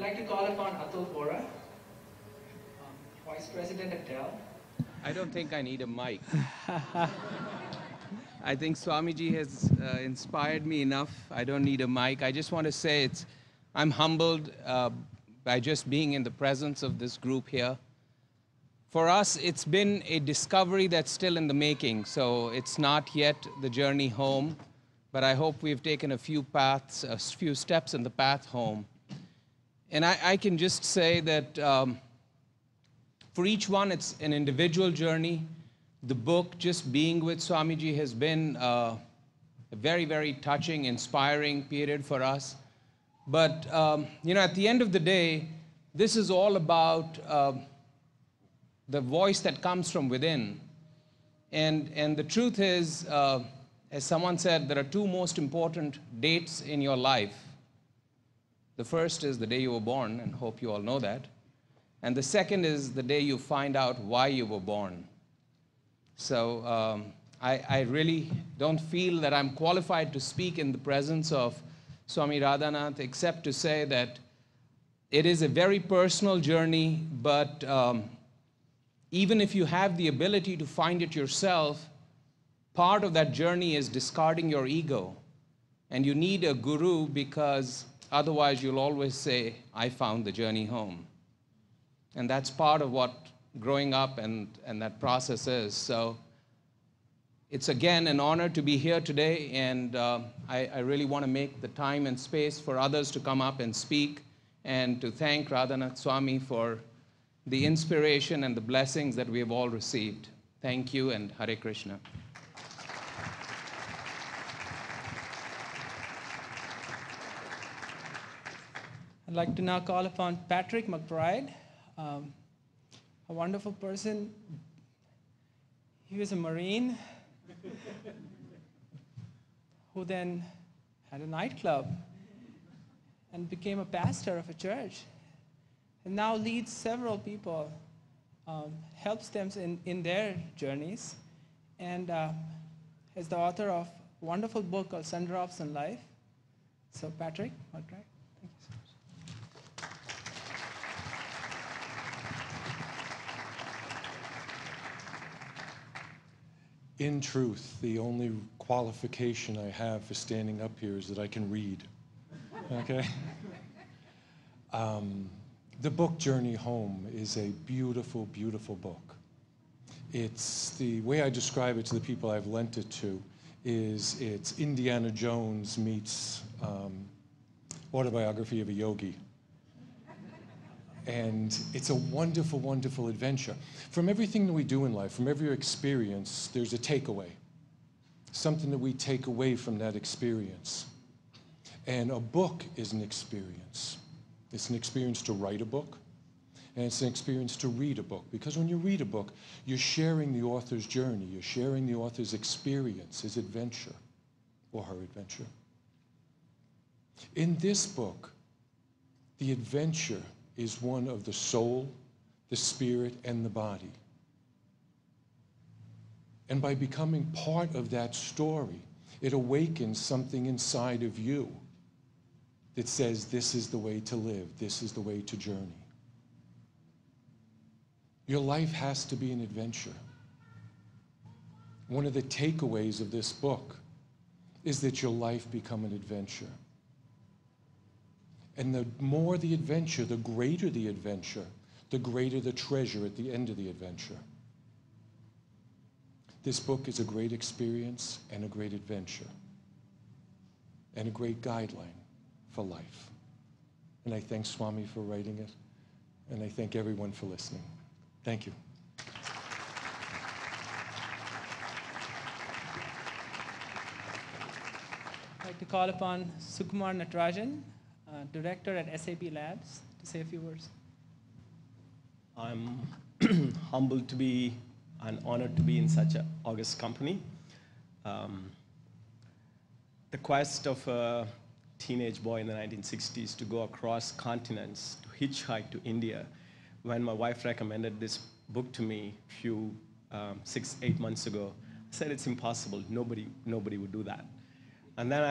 I'd like to call upon Atul Vora, Vice President at Dell. I don't think I need a mic. I think Swamiji has inspired me enough. I don't need a mic. I just want to say I'm humbled by just being in the presence of this group here. For us, it's been a discovery that's still in the making, so it's not yet the journey home, but I hope we've taken a few steps in the path home. And I can just say that for each one, it's an individual journey. The book, just being with Swamiji, has been a very, very touching, inspiring period for us. But, at the end of the day, this is all about the voice that comes from within. And the truth is, as someone said, there are two most important dates in your life. The first is the day you were born, and hope you all know that. And the second is the day you find out why you were born. So I really don't feel that I'm qualified to speak in the presence of Swami Radhanath, except to say that it is a very personal journey, but even if you have the ability to find it yourself, part of that journey is discarding your ego. And you need a guru, because otherwise you'll always say, I found the journey home. And that's part of what growing up and that process is. So it's again an honor to be here today, and I really want to make the time and space for others to come up and speak, and to thank Radhanath Swami for the inspiration and the blessings that we have all received. Thank you, and Hare Krishna. I'd like to now call upon Patrick McBride, a wonderful person. He was a Marine who then had a nightclub and became a pastor of a church, and now leads several people, helps them in their journeys, and is the author of a wonderful book called Sundrops in Life. So Patrick, thank you so much. In truth, the only qualification I have for standing up here is that I can read, okay? The book Journey Home is a beautiful, beautiful book. It's the way I describe it to the people I've lent it to is it's Indiana Jones meets autobiography of a yogi. And it's a wonderful, wonderful adventure. From everything that we do in life, from every experience, there's a takeaway. Something that we take away from that experience. And a book is an experience. It's an experience to write a book, and it's an experience to read a book. Because when you read a book, you're sharing the author's journey. You're sharing the author's experience, his adventure, or her adventure. In this book, the adventure is one of the soul, the spirit, and the body. And by becoming part of that story, it awakens something inside of you that says, this is the way to live, this is the way to journey. Your life has to be an adventure. One of the takeaways of this book is that your life become an adventure. And the more the adventure, the greater the adventure, the greater the treasure at the end of the adventure. This book is a great experience and a great adventure and a great guideline for life. And I thank Swami for writing it, and I thank everyone for listening. Thank you. I'd like to call upon Sukumar Natarajan, director at SAP Labs, to say a few words. I'm humbled to be and honored to be in such an august company. The quest of a teenage boy in the 1960s to go across continents, to hitchhike to India. When my wife recommended this book to me a few 6-8 months ago, I said it's impossible. Nobody would do that. And then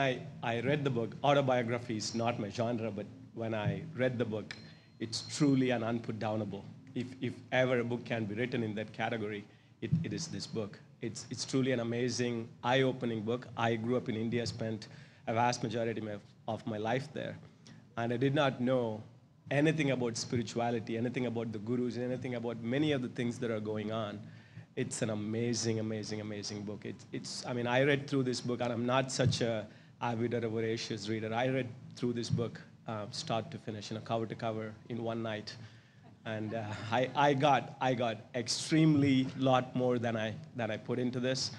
I read the book. Autobiography is not my genre, but when I read the book, it's truly an unputdownable. If ever a book can be written in that category, it is this book. It's truly an amazing, eye-opening book. I grew up in India, spent a vast majority of my life there, and I did not know anything about spirituality, anything about the gurus, anything about many of the things that are going on. It's an amazing, amazing, amazing book. I mean, I read through this book, and I'm not such a avid or a voracious reader. I read through this book start to finish, cover to cover in one night. And I got extremely lot more than I put into this,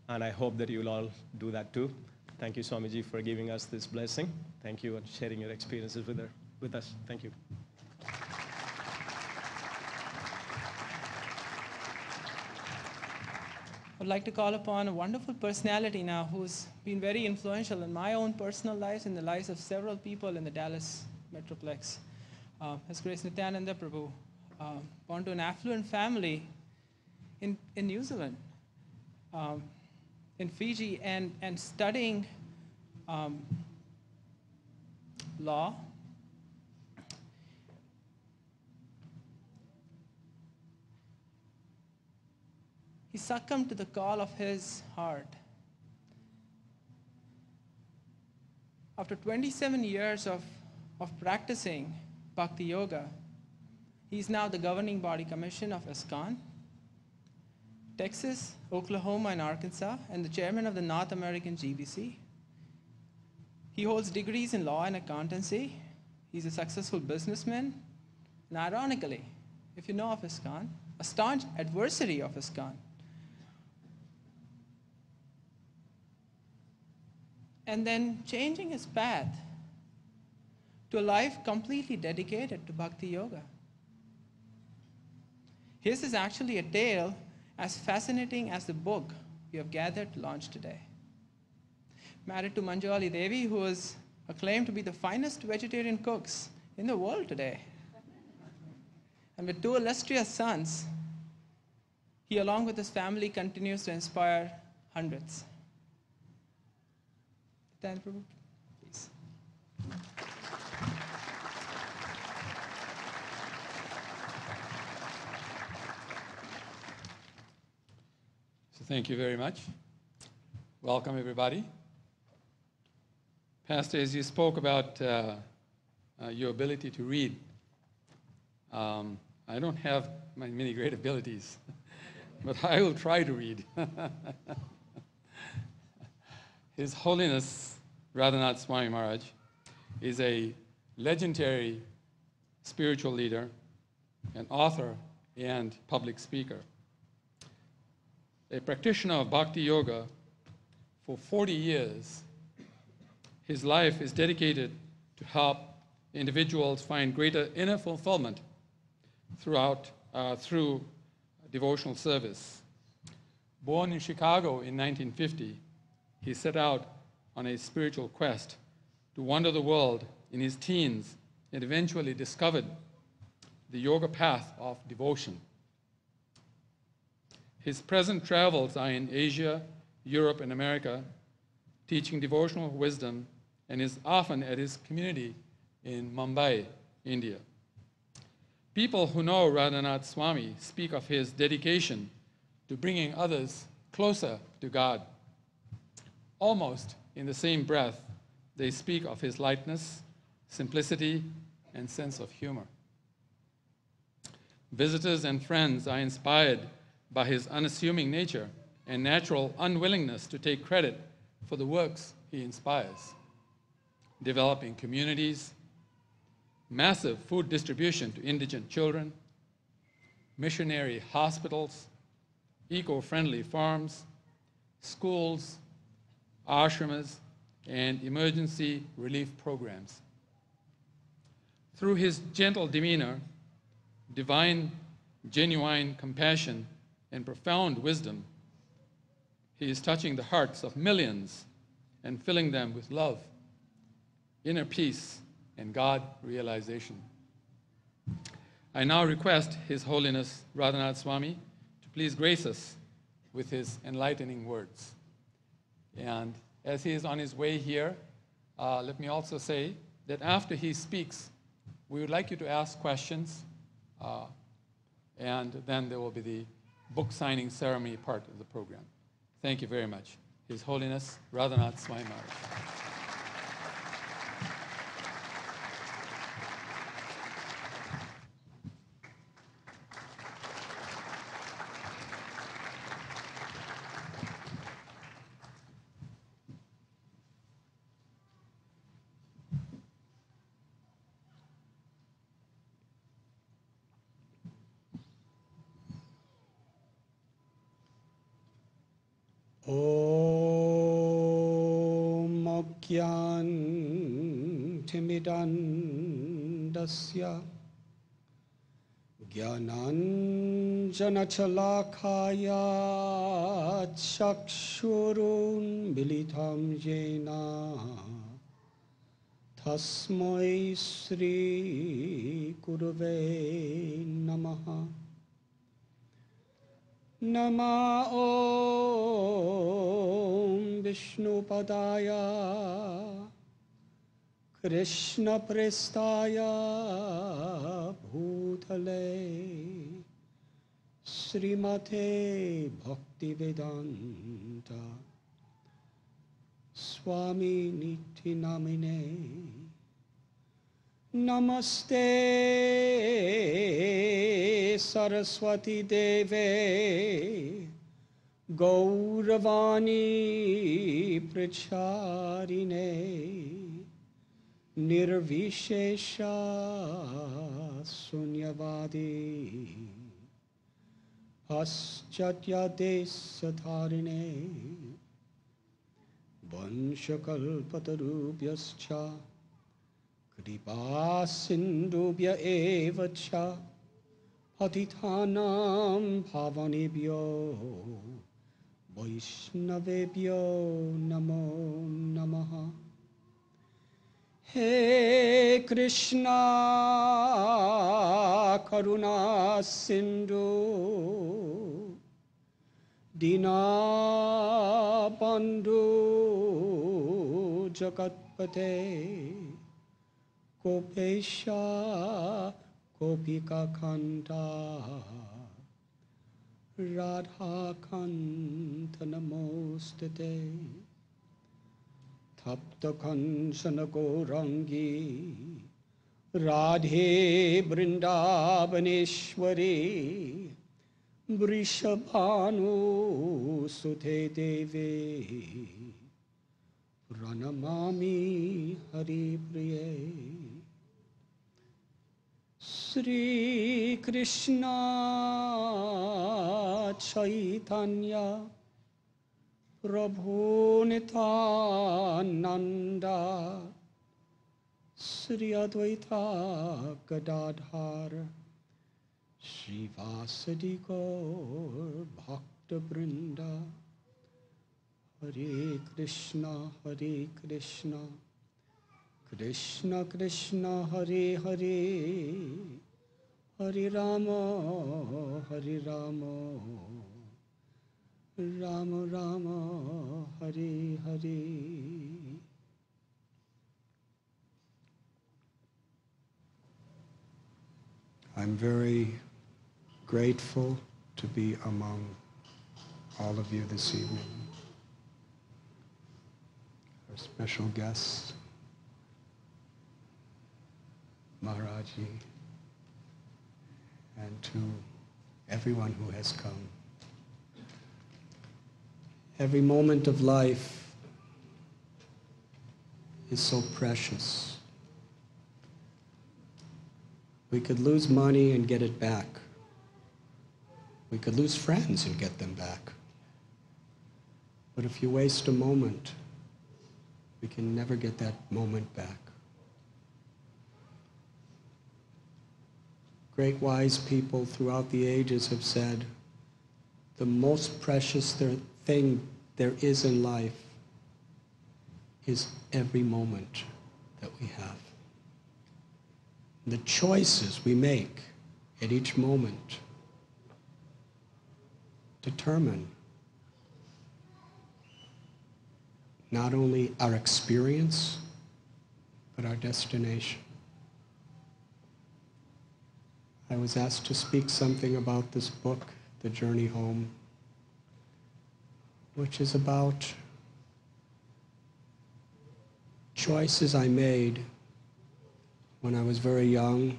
and I hope that you'll all do that too. Thank you, Swamiji, for giving us this blessing. Thank you, and sharing your experiences with us. Thank you. I'd like to call upon a wonderful personality now who's been very influential in my own personal lives, in the lives of several people in the Dallas Metroplex. His Grace Nityananda Prabhu, born to an affluent family in New Zealand, in Fiji, and studying law. He succumbed to the call of his heart. After 27 years of practicing Bhakti Yoga, he is now the governing body commission of ISKCON, Texas, Oklahoma, and Arkansas, and the chairman of the North American GBC. He holds degrees in law and accountancy. He's a successful businessman. And ironically, if you know of ISKCON, a staunch adversary of ISKCON. And then changing his path to a life completely dedicated to Bhakti Yoga. His is actually a tale as fascinating as the book we have gathered to launch today. Married to Manjali Devi, who is acclaimed to be the finest vegetarian cooks in the world today. And with 2 illustrious sons, he, along with his family, continues to inspire hundreds. Thank you, please. So thank you very much. Welcome, everybody. Pastor, as you spoke about your ability to read, I don't have many great abilities, but I will try to read. His Holiness Radhanath Swami Maharaj is a legendary spiritual leader, an author, and public speaker. A practitioner of Bhakti Yoga for 40 years, his life is dedicated to help individuals find greater inner fulfillment through devotional service. Born in Chicago in 1950, he set out on a spiritual quest to wander the world in his teens and eventually discovered the yoga path of devotion. His present travels are in Asia, Europe, and America, teaching devotional wisdom, and is often at his community in Mumbai, India. People who know Radhanath Swami speak of his dedication to bringing others closer to God. Almost in the same breath, they speak of his lightness, simplicity, and sense of humor. Visitors and friends are inspired by his unassuming nature and natural unwillingness to take credit for the works he inspires. Developing communities, massive food distribution to indigent children, missionary hospitals, eco-friendly farms, schools, ashramas, and emergency relief programs. Through his gentle demeanor, divine, genuine compassion, and profound wisdom, he is touching the hearts of millions and filling them with love, inner peace, and God realization. I now request His Holiness Radhanath Swami to please grace us with his enlightening words. And as he is on his way here, let me also say that after he speaks, we would like you to ask questions, and then there will be the book signing ceremony part of the program. Thank you very much. His Holiness Radhanath Swami Maharaj. Om Agyantimidandasya Jnananjanachalakaya Chakshurun Militam Jena Tasmai Sri Gurave Namaha. Nama Om Vishnupadaya Krishna Prestaya Bhutale Srimate Bhaktivedanta Swami Niti Namine Namaste Saraswati Deve Gauravani Pracharine Nirvishesha Sunyavadi Paschatya Desadharine Vanshakalpatarubhyascha Kripa Sindhubhya eva cha Patithanam Bhavanebhyo Vaishnavebhyo Namo Namaha. He Krishna Karuna Sindhu Dina Bandhu Jagatpate Kopesha Kopika Kanta Radha Kanta Namostate Tapta Kanchana Gourangi Radhe Vrindavaneshwari Vrishabhanu Sute Devi Pranamami Hari Priye. Sri Krishna Chaitanya Prabhu Nityananda Sri Advaita Gadadhar Sri Vasadi Gaur Bhakta Brinda Hare Krishna Krishna Krishna Hare Hare Hare Rama Rama Rama Hare Hare. I'm very grateful to be among all of you this evening. Our special guests, Maharaji, and to everyone who has come. Every moment of life is so precious. We could lose money and get it back. We could lose friends and get them back. But if you waste a moment, we can never get that moment back. Great wise people throughout the ages have said, the most precious thing there is in life is every moment that we have. The choices we make at each moment determine not only our experience, but our destination. I was asked to speak something about this book, The Journey Home, which is about choices I made when I was very young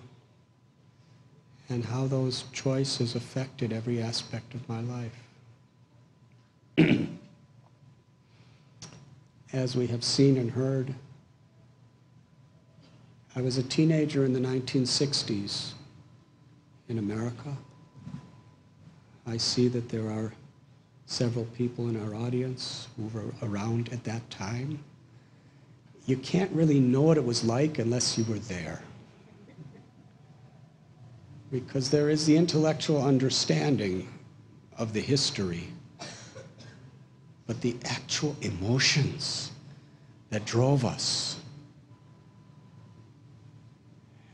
and how those choices affected every aspect of my life. As we have seen and heard, I was a teenager in the 1960s in America. I see that there are several people in our audience who were around at that time. You can't really know what it was like unless you were there. Because there is the intellectual understanding of the history, but the actual emotions that drove us.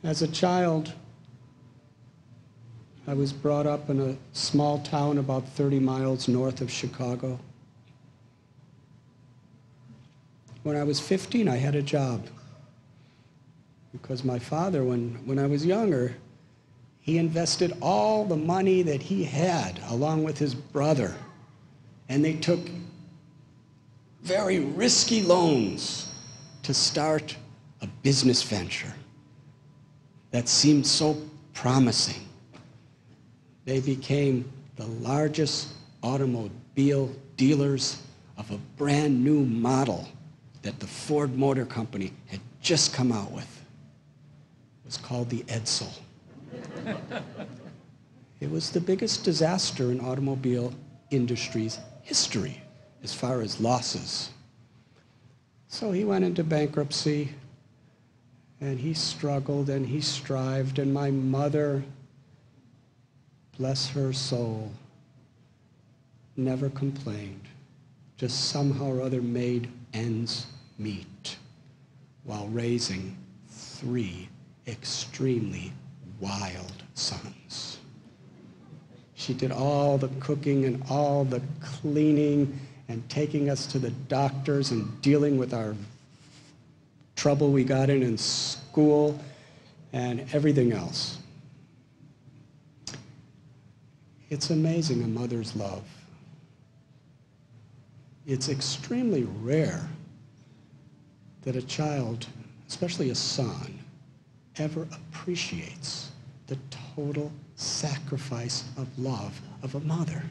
As a child, I was brought up in a small town about 30 miles north of Chicago. When I was 15, I had a job. Because my father, when I was younger, he invested all the money that he had, along with his brother. And they took very risky loans to start a business venture that seemed so promising. They became the largest automobile dealers of a brand new model that the Ford Motor Company had just come out with. It was called the Edsel. It was the biggest disaster in automobile industry's history as far as losses. So he went into bankruptcy, and he struggled and he strived, and my mother, bless her soul, never complained, just somehow or other made ends meet while raising 3 extremely wild sons. She did all the cooking and all the cleaning and taking us to the doctors and dealing with our trouble we got in school and everything else. It's amazing, a mother's love. It's extremely rare that a child, especially a son, ever appreciates the total sacrifice of love of a mother.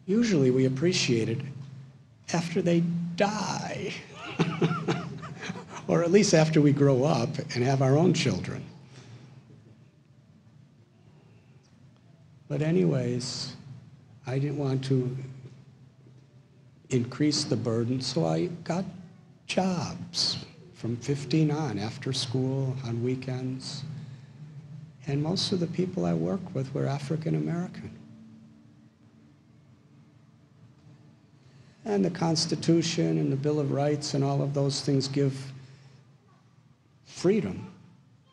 Usually we appreciate it after they die, or at least after we grow up and have our own children. But anyways, I didn't want to increase the burden, so I got jobs from 15 on, after school, on weekends. And most of the people I worked with were African American. And the Constitution and the Bill of Rights and all of those things give freedom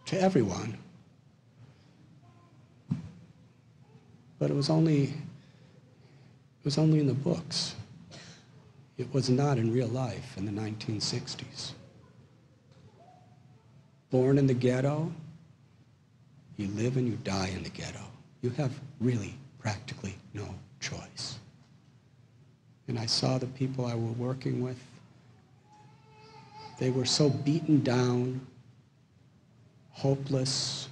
to everyone. But it was only in the books. It was not in real life in the 1960s. Born in the ghetto, you live and you die in the ghetto. You have really practically no choice. And I saw the people I was working with. They were so beaten down, hopeless,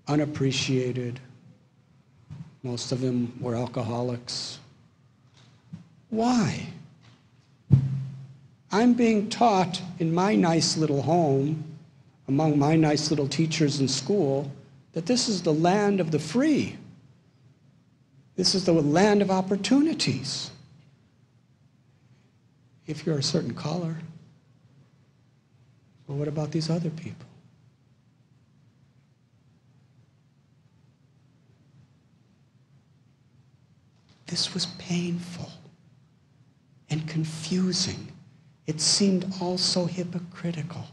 unappreciated. Most of them were alcoholics. Why? I'm being taught in my nice little home, among my nice little teachers in school, that this is the land of the free. This is the land of opportunities. If you're a certain color. But what about these other people? This was painful and confusing. It seemed all so hypocritical.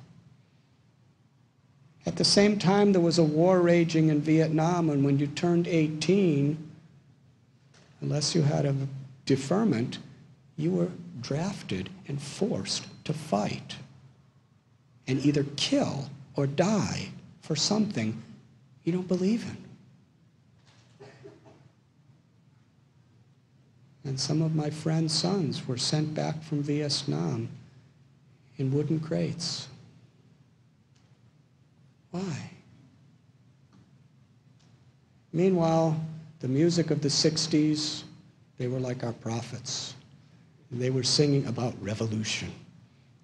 At the same time, there was a war raging in Vietnam, and when you turned 18, unless you had a deferment, You were drafted and forced to fight and either kill or die for something you don't believe in. And some of my friends' sons were sent back from Vietnam in wooden crates. Why? Meanwhile, the music of the 60s, they were like our prophets. They were singing about revolution,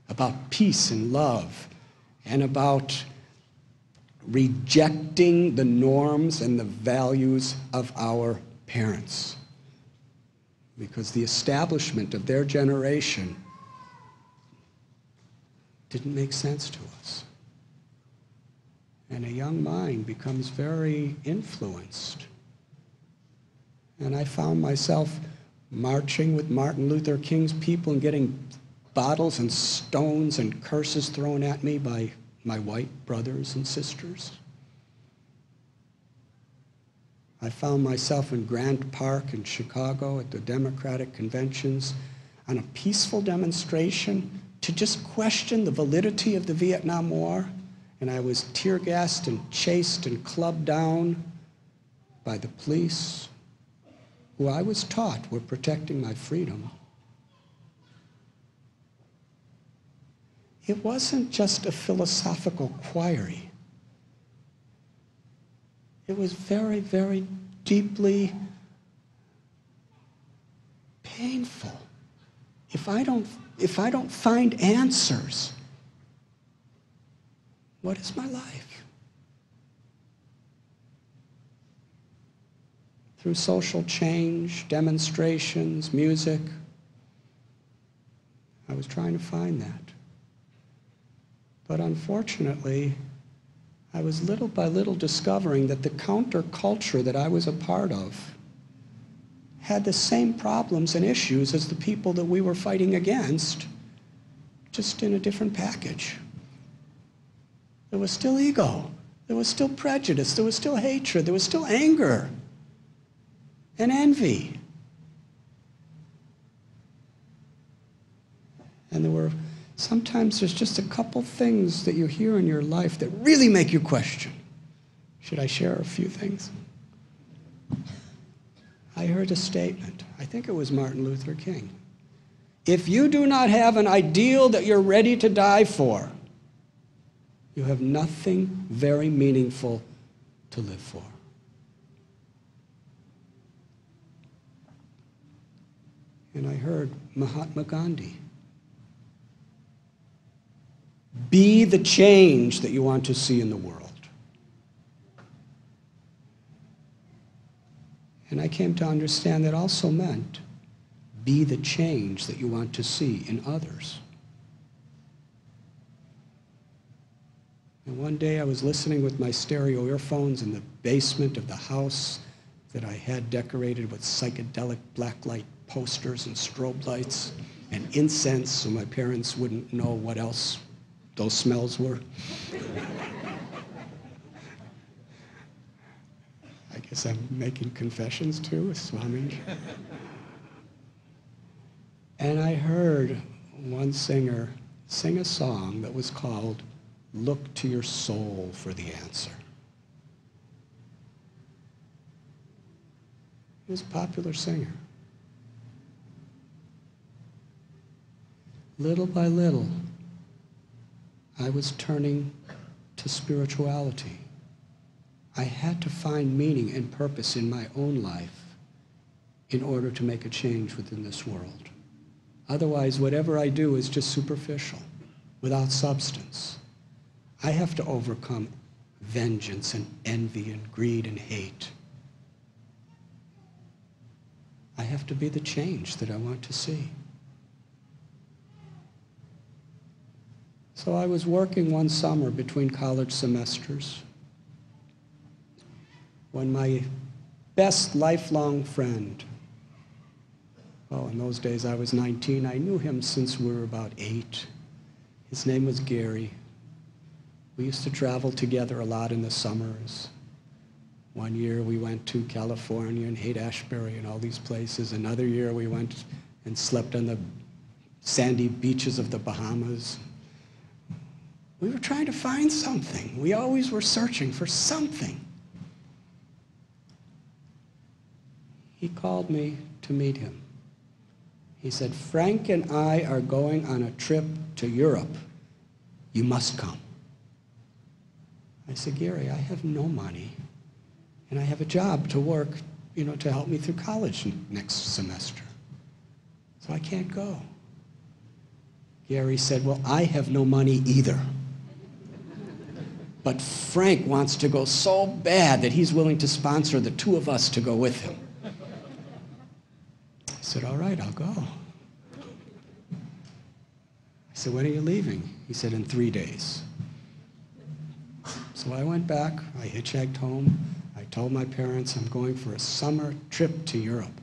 about peace and love, and about rejecting the norms and the values of our parents. Because the establishment of their generation didn't make sense to us. And a young mind becomes very influenced. And I found myself marching with Martin Luther King's people and getting bottles and stones and curses thrown at me by my white brothers and sisters. I found myself in Grant Park in Chicago at the Democratic conventions on a peaceful demonstration to just question the validity of the Vietnam War. And I was tear gassed and chased and clubbed down by the police, who I was taught were protecting my freedom. It wasn't just a philosophical query. It was very, very deeply painful. If I don't find answers, what is my life? Through social change, demonstrations, music, I was trying to find that. But unfortunately, I was little by little discovering that the counterculture that I was a part of had the same problems and issues as the people that we were fighting against, just in a different package. There was still ego. There was still prejudice. There was still hatred. There was still anger and envy. And sometimes there's just a couple things that you hear in your life that really make you question. Should I share a few things? I heard a statement. I think it was Martin Luther King. If you do not have an ideal that you're ready to die for, you have nothing very meaningful to live for. And I heard Mahatma Gandhi. Be the change that you want to see in the world. And I came to understand that also meant be the change that you want to see in others. And one day I was listening with my stereo earphones in the basement of the house that I had decorated with psychedelic blacklight posters and strobe lights and incense so my parents wouldn't know what else those smells were. I guess I'm making confessions too, Swami. And I heard one singer sing a song that was called Look to Your Soul for the Answer. He was a popular singer. Little by little, I was turning to spirituality. I had to find meaning and purpose in my own life in order to make a change within this world. Otherwise, whatever I do is just superficial, without substance. I have to overcome vengeance and envy and greed and hate. I have to be the change that I want to see. So I was working one summer between college semesters when my best lifelong friend, in those days I was 19, I knew him since we were about 8. His name was Gary. We used to travel together a lot in the summers. One year we went to California and Haight-Ashbury and all these places. Another year we went and slept on the sandy beaches of the Bahamas. We were trying to find something. We always were searching for something. He called me to meet him. He said, "Frank and I are going on a trip to Europe. You must come." I said, "Gary, I have no money, and I have a job to work, to help me through college next semester. So I can't go." Gary said, "Well, I have no money either. But Frank wants to go so bad that he's willing to sponsor the two of us to go with him." I said, "All right, I'll go." I said, "When are you leaving?" He said, "In 3 days." So I went back, I hitchhiked home, I told my parents I'm going for a summer trip to Europe.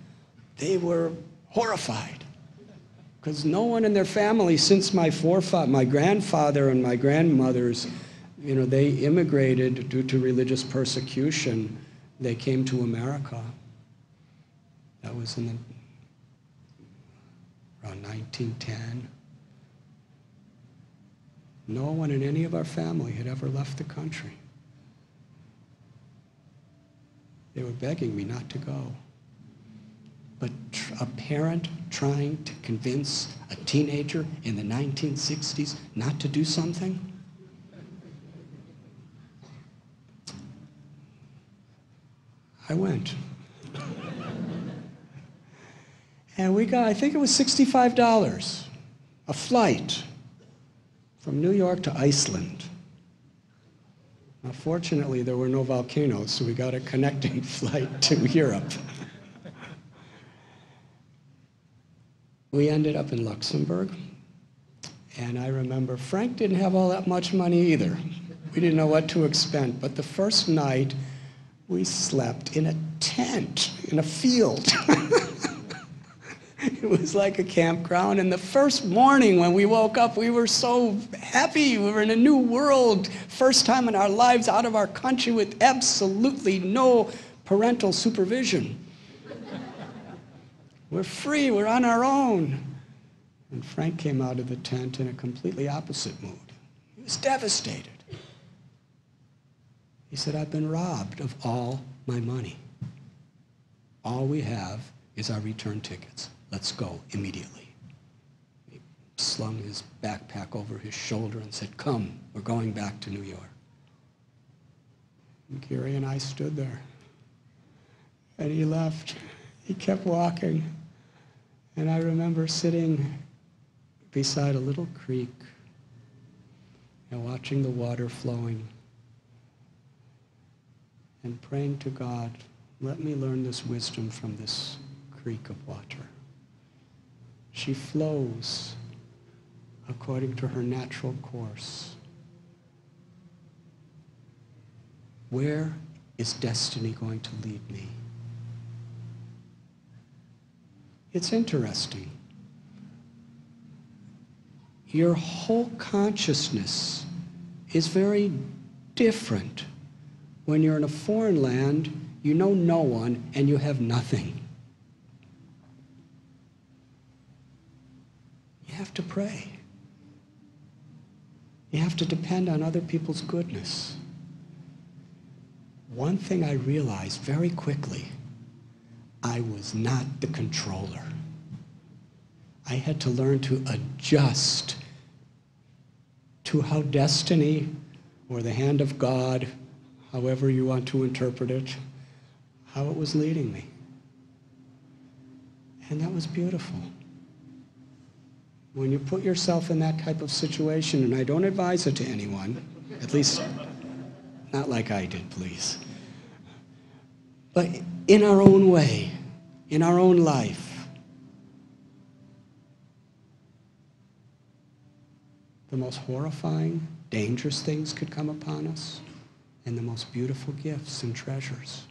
They were horrified, because no one in their family, since my grandfather and my grandmothers, they immigrated due to religious persecution. They came to America. That was around 1910. No one in any of our family had ever left the country. They were begging me not to go. But a parent trying to convince a teenager in the 1960s not to do something? I went. And we got, I think it was $65, a flight from New York to Iceland. Now, fortunately, there were no volcanoes, so we got a connecting flight to Europe. We ended up in Luxembourg, and I remember Frank didn't have all that much money either. We didn't know what to expend, but the first night, we slept in a tent in a field. It was like a campground, and the first morning when we woke up, we were so happy. We were in a new world, first time in our lives out of our country with absolutely no parental supervision. We're free, we're on our own. And Frank came out of the tent in a completely opposite mood. He was devastated. He said, "I've been robbed of all my money. All we have is our return tickets. Let's go immediately." He slung his backpack over his shoulder and said, "Come, we're going back to New York." And Gary and I stood there. And he left. He kept walking. And I remember sitting beside a little creek and watching the water flowing and praying to God, "Let me learn this wisdom from this creek of water. She flows according to her natural course. Where is destiny going to lead me?" It's interesting. Your whole consciousness is very different when you're in a foreign land, you know no one, and you have nothing. You have to pray. You have to depend on other people's goodness. One thing I realized very quickly, I was not the controller. I had to learn to adjust to how destiny or the hand of God, however you want to interpret it, how it was leading me. And that was beautiful. When you put yourself in that type of situation, and I don't advise it to anyone, at least not like I did, please, but in our own way, in our own life, the most horrifying, dangerous things could come upon us, and the most beautiful gifts and treasures.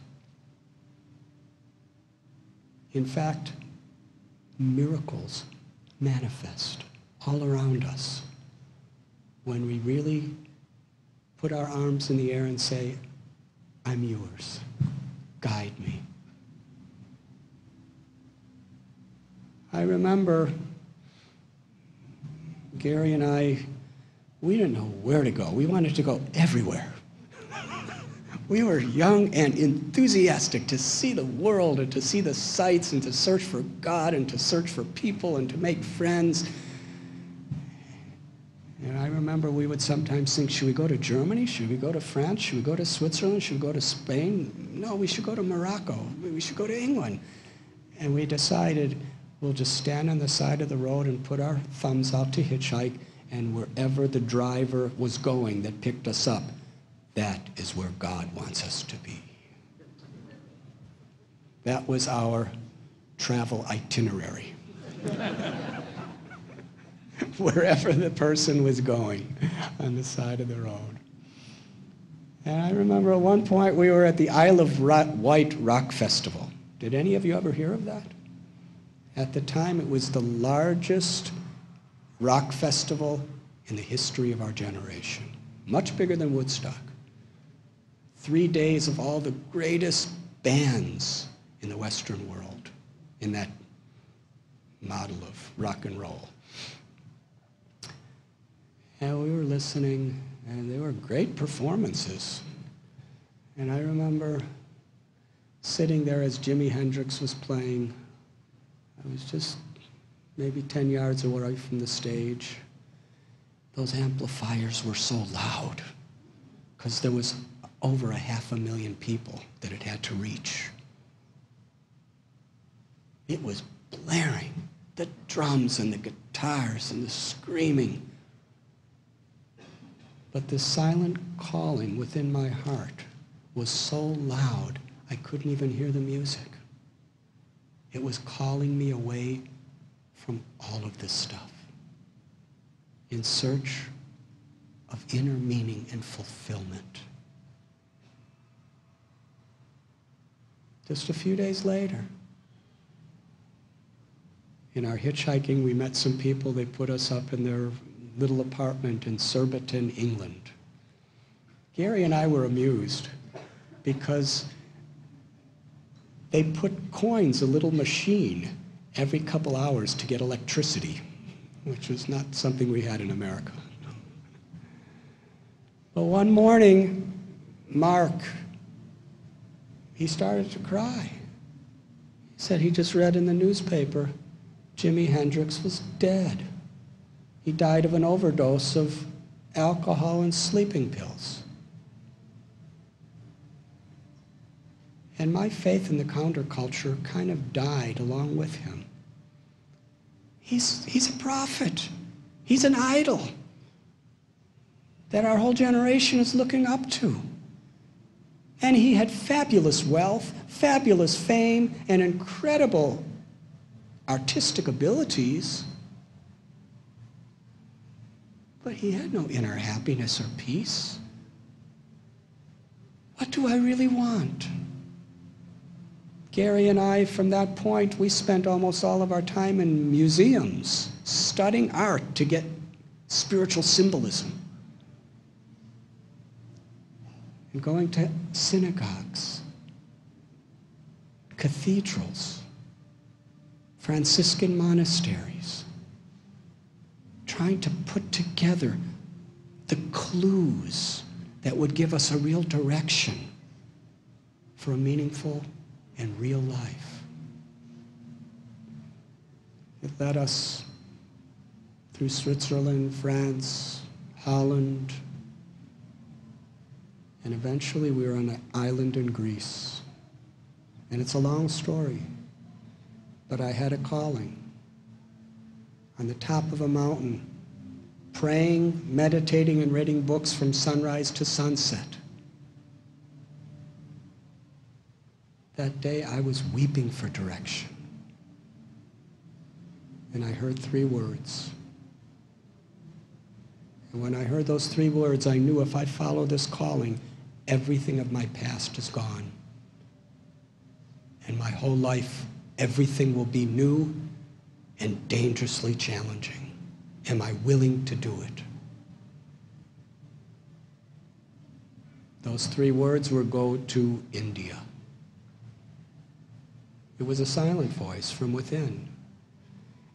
In fact, miracles manifest all around us when we really put our arms in the air and say, "I'm yours. Guide me." I remember Gary and I, we didn't know where to go. We wanted to go everywhere. We were young and enthusiastic to see the world and to see the sights and to search for God and to search for people and to make friends. And I remember we would sometimes think, should we go to Germany? Should we go to France? Should we go to Switzerland? Should we go to Spain? No, we should go to Morocco. We should go to England. And we decided we'll just stand on the side of the road and put our thumbs out to hitchhike, and wherever the driver was going that picked us up, that is where God wants us to be. That was our travel itinerary. Wherever the person was going on the side of the road. And I remember at one point we were at the Isle of Wight Rock Festival. Did any of you ever hear of that? At the time, it was the largest rock festival in the history of our generation. Much bigger than Woodstock. 3 days of all the greatest bands in the Western world in that model of rock and roll. And we were listening, and they were great performances. And I remember sitting there as Jimi Hendrix was playing. I was just maybe 10 yards away from the stage. Those amplifiers were so loud because there was over 500,000 people that it had to reach. It was blaring, the drums and the guitars and the screaming. But the silent calling within my heart was so loud, I couldn't even hear the music. It was calling me away from all of this stuff in search of inner meaning and fulfillment. Just a few days later, in our hitchhiking, we met some people. They put us up in their little apartment in Surbiton, England. Gary and I were amused because they put coins, a little machine, every couple hours to get electricity, which was not something we had in America. But one morning, Mark, he started to cry. He said he just read in the newspaper, Jimi Hendrix was dead. He died of an overdose of alcohol and sleeping pills. And my faith in the counterculture kind of died along with him. He's a prophet. He's an idol that our whole generation is looking up to. And he had fabulous wealth, fabulous fame, and incredible artistic abilities. But he had no inner happiness or peace. What do I really want? Gary and I, from that point, we spent almost all of our time in museums, studying art to get spiritual symbolism, and going to synagogues, cathedrals, Franciscan monasteries, trying to put together the clues that would give us a real direction for a meaningful and real life. It led us through Switzerland, France, Holland, and eventually we were on an island in Greece. And it's a long story, but I had a calling. On the top of a mountain, praying, meditating, and reading books from sunrise to sunset. That day I was weeping for direction. And I heard 3 words. And when I heard those 3 words, I knew if I follow this calling, everything of my past is gone. And my whole life, everything will be new and dangerously challenging. Am I willing to do it? Those 3 words were go to India. It was a silent voice from within.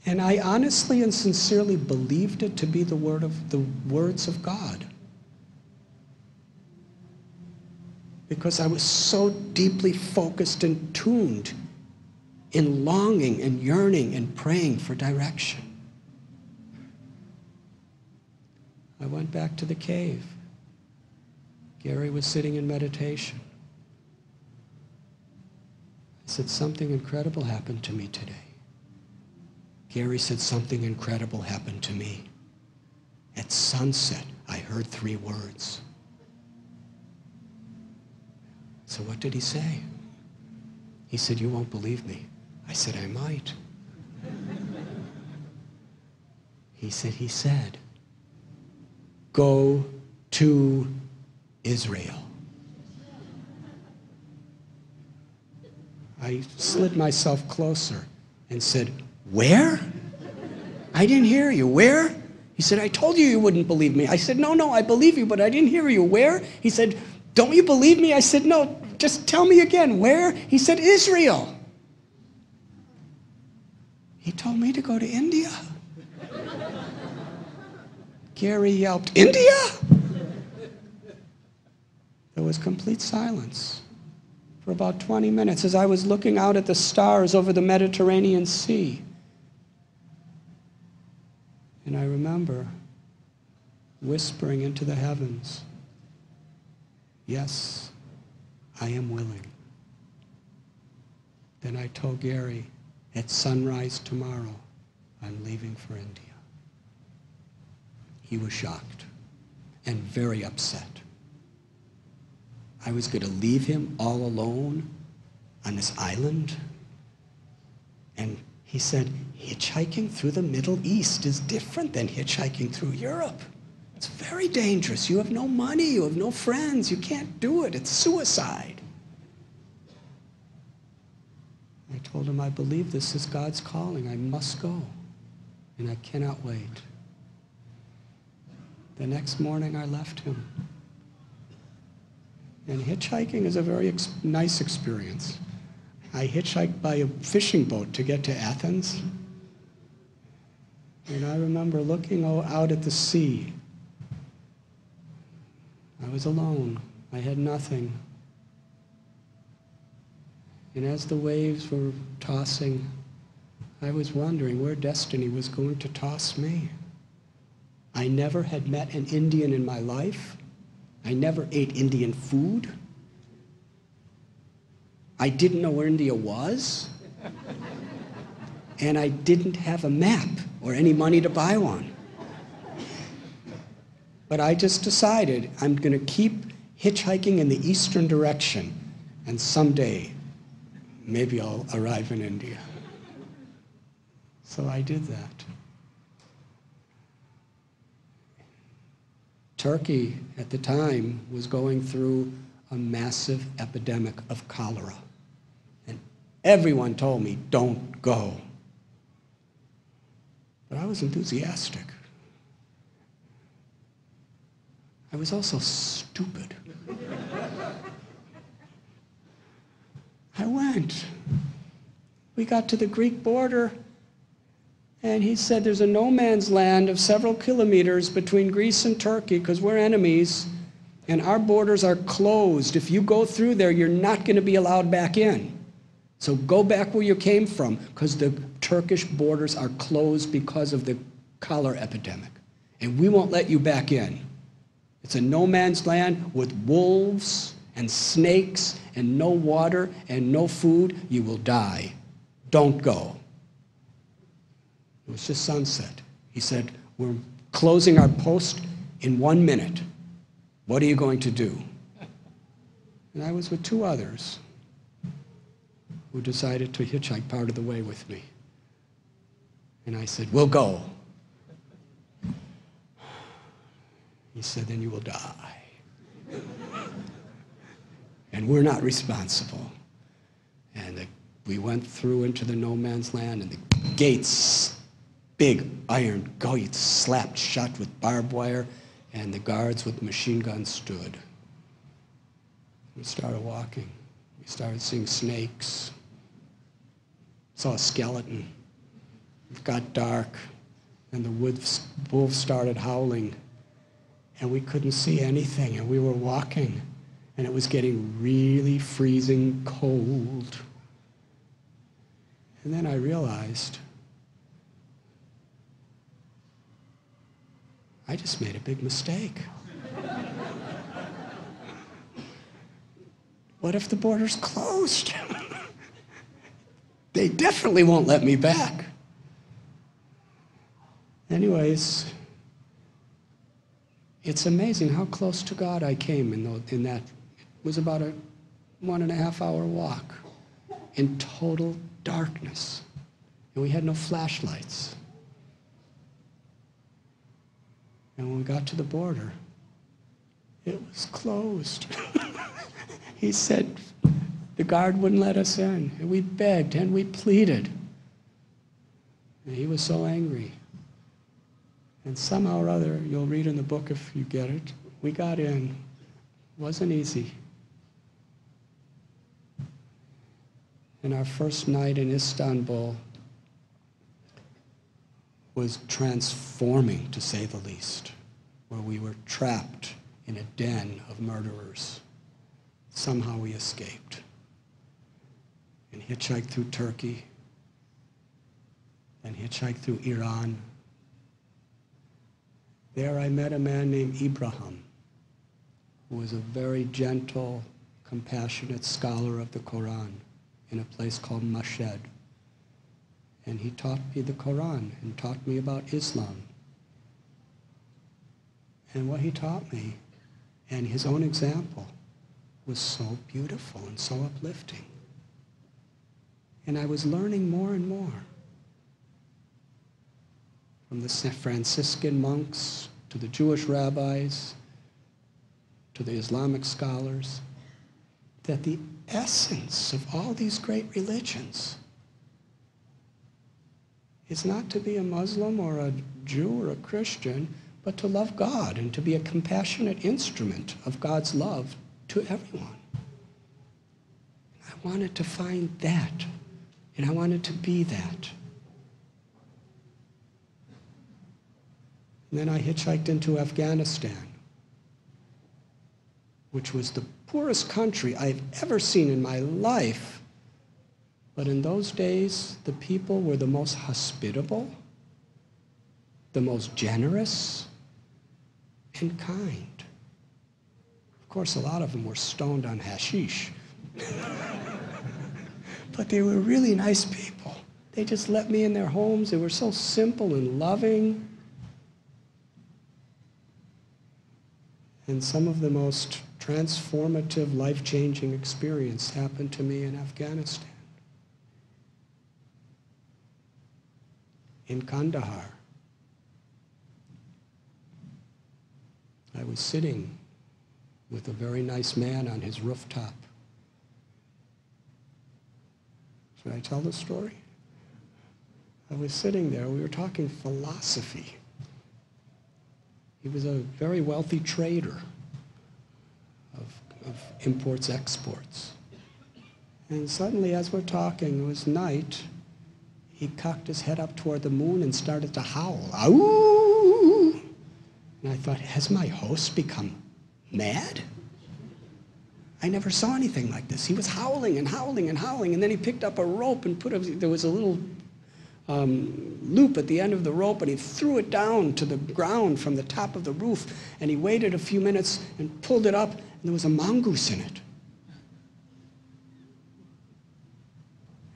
And I honestly and sincerely believed it to be the words of God. Because I was so deeply focused and tuned in longing and yearning and praying for direction. I went back to the cave. Gary was sitting in meditation. I said, something incredible happened to me today. Gary said, something incredible happened to me. At sunset, I heard 3 words. So what did he say? He said, you won't believe me. I said, I might. He said, go to Israel. I slid myself closer and said, where? I didn't hear you. Where? He said, I told you wouldn't believe me. I said, no, I believe you, but I didn't hear you. Where? He said, don't you believe me? I said, no, just tell me again. Where? He said, Israel. He told me to go to India. Gary yelped, India? There was complete silence for about 20 minutes as I was looking out at the stars over the Mediterranean Sea. And I remember whispering into the heavens, yes, I am willing. Then I told Gary, at sunrise tomorrow, I'm leaving for India. He was shocked and very upset. I was going to leave him all alone on this island. And he said, hitchhiking through the Middle East is different than hitchhiking through Europe. It's very dangerous. You have no money, you have no friends, you can't do it. It's suicide. I told him, I believe this is God's calling. I must go, and I cannot wait. The next morning, I left him. And hitchhiking is a very nice experience. I hitchhiked by a fishing boat to get to Athens. And I remember looking out at the sea. I was alone. I had nothing. And as the waves were tossing, I was wondering where destiny was going to toss me. I never had met an Indian in my life. I never ate Indian food. I didn't know where India was. And I didn't have a map or any money to buy one. But I just decided I'm going to keep hitchhiking in the eastern direction, and someday, maybe I'll arrive in India. So I did that. Turkey, at the time, was going through a massive epidemic of cholera. And everyone told me, don't go. But I was enthusiastic. I was also stupid. I went. We got to the Greek border, and he said there's a no man's land of several kilometers between Greece and Turkey because we're enemies, and our borders are closed. If you go through there, you're not going to be allowed back in. So go back where you came from because the Turkish borders are closed because of the cholera epidemic, and we won't let you back in. It's a no man's land with wolves and snakes and no water and no food. You will die. Don't go. It was just sunset. He said, we're closing our post in 1 minute. What are you going to do? And I was with 2 others who decided to hitchhike part of the way with me. And I said, we'll go. He said, then you will die. And we're not responsible. And we went through into the no man's land, and the gates, big iron gates, slapped shut with barbed wire, and the guards with machine guns stood. We started walking. We started seeing snakes. Saw a skeleton. It got dark, and the wolves started howling, and we couldn't see anything, and we were walking, and it was getting really freezing cold. And then I realized I just made a big mistake. What if the border's closed? They definitely won't let me back. Anyways, it's amazing how close to God I came in that. It was about a 1.5 hour walk in total darkness. And we had no flashlights. And when we got to the border, it was closed. He said the guard wouldn't let us in. And we begged and we pleaded. And he was so angry. And somehow or other, you'll read in the book if you get it, we got in. It wasn't easy. And our first night in Istanbul was transforming, to say the least, where we were trapped in a den of murderers. Somehow we escaped and hitchhiked through Turkey and hitchhiked through Iran. There I met a man named Ibrahim, who was a very gentle, compassionate scholar of the Quran in a place called Mashed. And he taught me the Quran and taught me about Islam. And what he taught me, and his own example, was so beautiful and so uplifting. And I was learning more and more. From the Franciscan monks, to the Jewish rabbis, to the Islamic scholars, that the essence of all these great religions is not to be a Muslim or a Jew or a Christian, but to love God and to be a compassionate instrument of God's love to everyone. I wanted to find that, and I wanted to be that. And then I hitchhiked into Afghanistan, which was the poorest country I've ever seen in my life. But in those days, the people were the most hospitable, the most generous, and kind. Of course, a lot of them were stoned on hashish. But they were really nice people. They just let me in their homes. They were so simple and loving. And some of the most transformative, life-changing experience happened to me in Afghanistan. In Kandahar, I was sitting with a very nice man on his rooftop. Should I tell the story? I was sitting there, we were talking philosophy. He was a very wealthy trader of imports, exports. And suddenly, as we're talking, it was night, he cocked his head up toward the moon and started to howl. Ow! And I thought, has my host become mad? I never saw anything like this. He was howling and howling and howling, and then he picked up a rope and there was a little loop at the end of the rope, and he threw it down to the ground from the top of the roof, and he waited a few minutes and pulled it up, and there was a mongoose in it.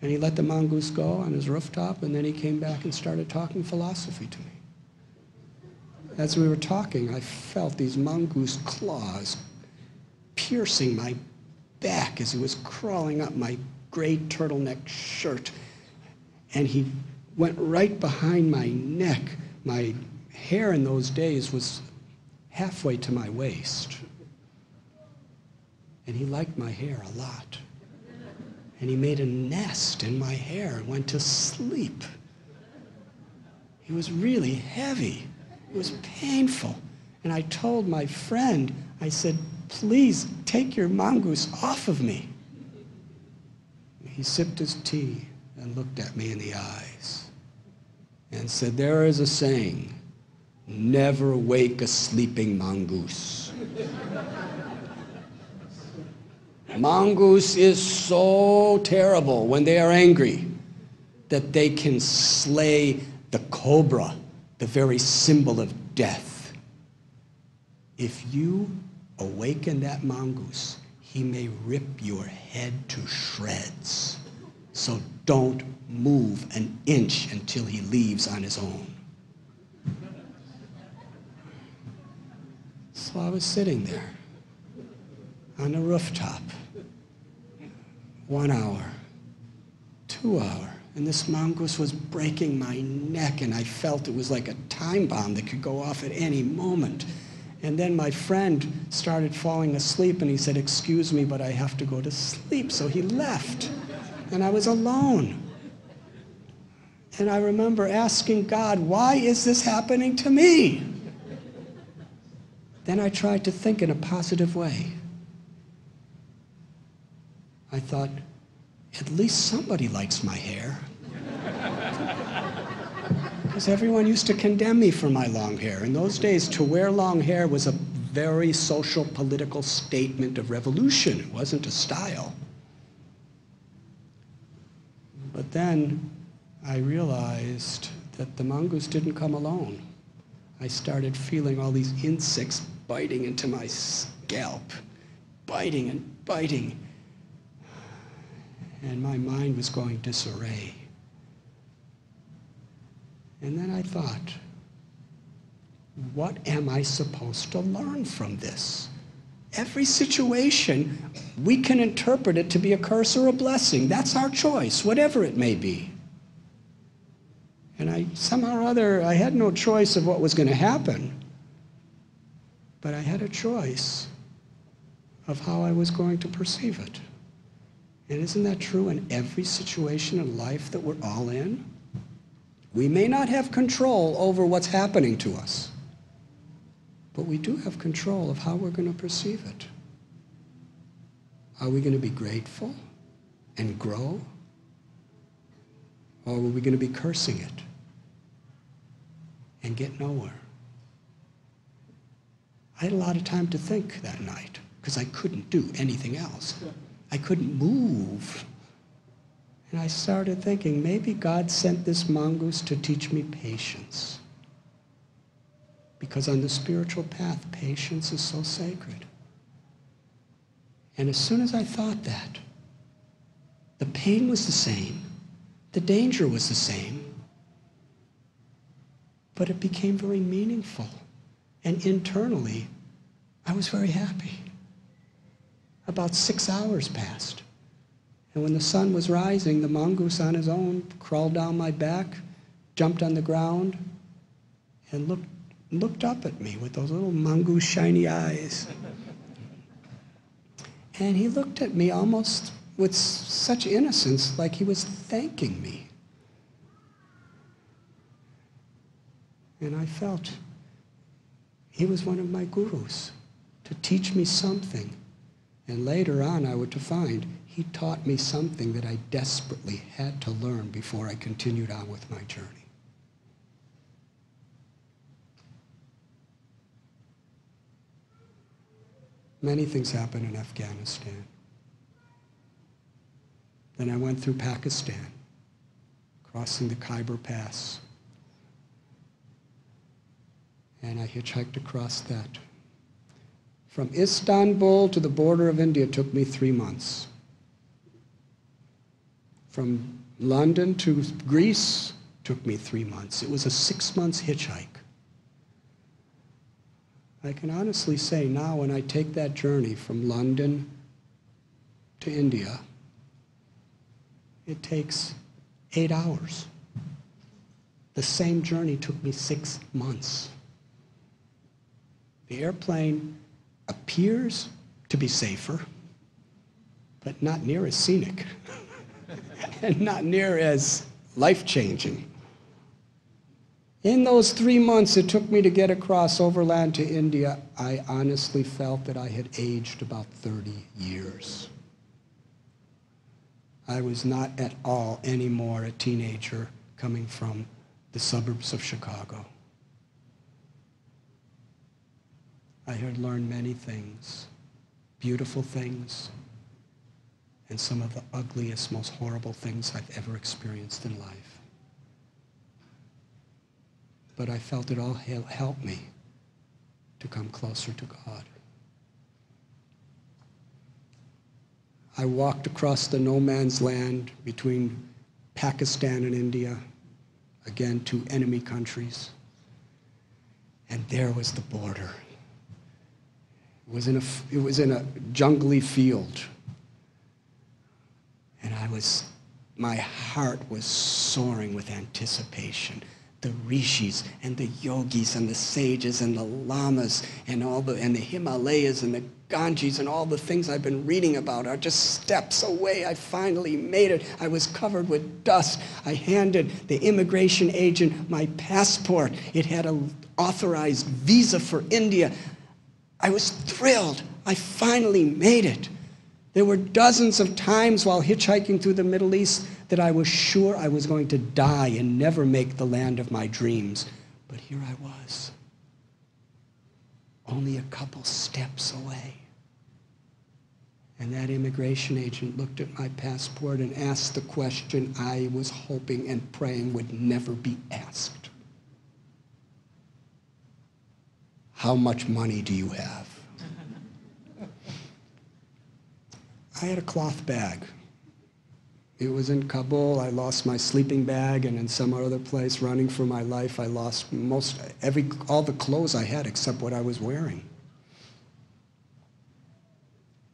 And he let the mongoose go on his rooftop, and then he came back and started talking philosophy to me. As we were talking, I felt these mongoose claws piercing my back as he was crawling up my gray turtleneck shirt. And he went right behind my neck. My hair in those days was halfway to my waist. And he liked my hair a lot. And he made a nest in my hair and went to sleep. He was really heavy. It was painful. And I told my friend, I said, please take your mongoose off of me. He sipped his tea and looked at me in the eyes. and said, there is a saying, never wake a sleeping mongoose. Mongoose is so terrible when they are angry that they can slay the cobra, the very symbol of death. If you awaken that mongoose, he may rip your head to shreds. So don't move an inch until he leaves on his own. So I was sitting there on the rooftop, 1 hour, 2 hours, and this mongoose was breaking my neck, and I felt it was like a time bomb that could go off at any moment. And then my friend started falling asleep, and he said, excuse me, but I have to go to sleep. So he left, and I was alone. And I remember asking God, why is this happening to me? Then I tried to think in a positive way. I thought, at least somebody likes my hair. Because everyone used to condemn me for my long hair. In those days, to wear long hair was a very social, political statement of revolution. It wasn't a style. But then I realized that the mongoose didn't come alone. I started feeling all these insects biting into my scalp, biting and biting. And my mind was going disarray. And then I thought, what am I supposed to learn from this? Every situation, we can interpret it to be a curse or a blessing. That's our choice, whatever it may be. And somehow or other, I had no choice of what was going to happen. But I had a choice of how I was going to perceive it. And isn't that true in every situation in life that we're all in? We may not have control over what's happening to us, but we do have control of how we're going to perceive it. Are we going to be grateful and grow? Or are we going to be cursing it and get nowhere? I had a lot of time to think that night because I couldn't do anything else. I couldn't move. And I started thinking, maybe God sent this mongoose to teach me patience. Because on the spiritual path, patience is so sacred. And as soon as I thought that, the pain was the same, the danger was the same, but it became very meaningful. And internally, I was very happy. About 6 hours passed. And when the sun was rising, the mongoose on his own crawled down my back, jumped on the ground, and looked up at me with those little mongoose shiny eyes. And he looked at me almost with such innocence, like he was thanking me. And I felt he was one of my gurus to teach me something. And later on, I would to find he taught me something that I desperately had to learn before I continued on with my journey. Many things happened in Afghanistan. Then I went through Pakistan, crossing the Khyber Pass. And I hitchhiked across that. From Istanbul to the border of India took me 3 months. From London to Greece took me 3 months. It was a 6 months hitchhike. I can honestly say now when I take that journey from London to India, it takes 8 hours. The same journey took me 6 months. The airplane appears to be safer, but not near as scenic and not near as life-changing. In those 3 months it took me to get across overland to India, I honestly felt that I had aged about 30 years. I was not at all anymore a teenager coming from the suburbs of Chicago. I had learned many things, beautiful things, and some of the ugliest, most horrible things I've ever experienced in life. But I felt it all helped me to come closer to God. I walked across the no man's land between Pakistan and India, again, two enemy countries. And there was the border. It was in a jungly field. And my heart was soaring with anticipation. The rishis and the yogis and the sages and the lamas and the Himalayas and the Ganges and all the things I've been reading about are just steps away. I finally made it. I was covered with dust. I handed the immigration agent my passport. It had an authorized visa for India. I was thrilled. I finally made it. There were dozens of times while hitchhiking through the Middle East that I was sure I was going to die and never make the land of my dreams. But here I was, only a couple steps away. And that immigration agent looked at my passport and asked the question I was hoping and praying would never be asked. How much money do you have? I had a cloth bag. It was in Kabul. I lost my sleeping bag, and in some other place running for my life, I lost all the clothes I had except what I was wearing.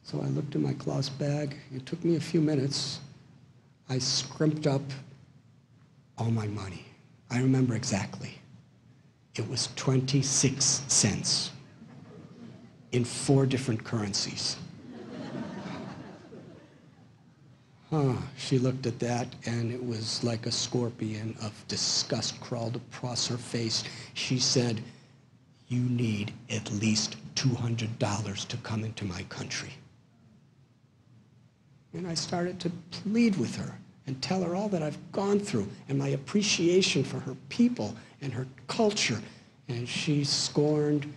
So I looked in my cloth bag. It took me a few minutes. I scrimped up all my money. I remember exactly. It was 26 cents in 4 different currencies. She looked at that, and it was like a scorpion of disgust crawled across her face. She said, "You need at least $200 to come into my country." And I started to plead with her and tell her all that I've gone through and my appreciation for her people and her culture. And she scorned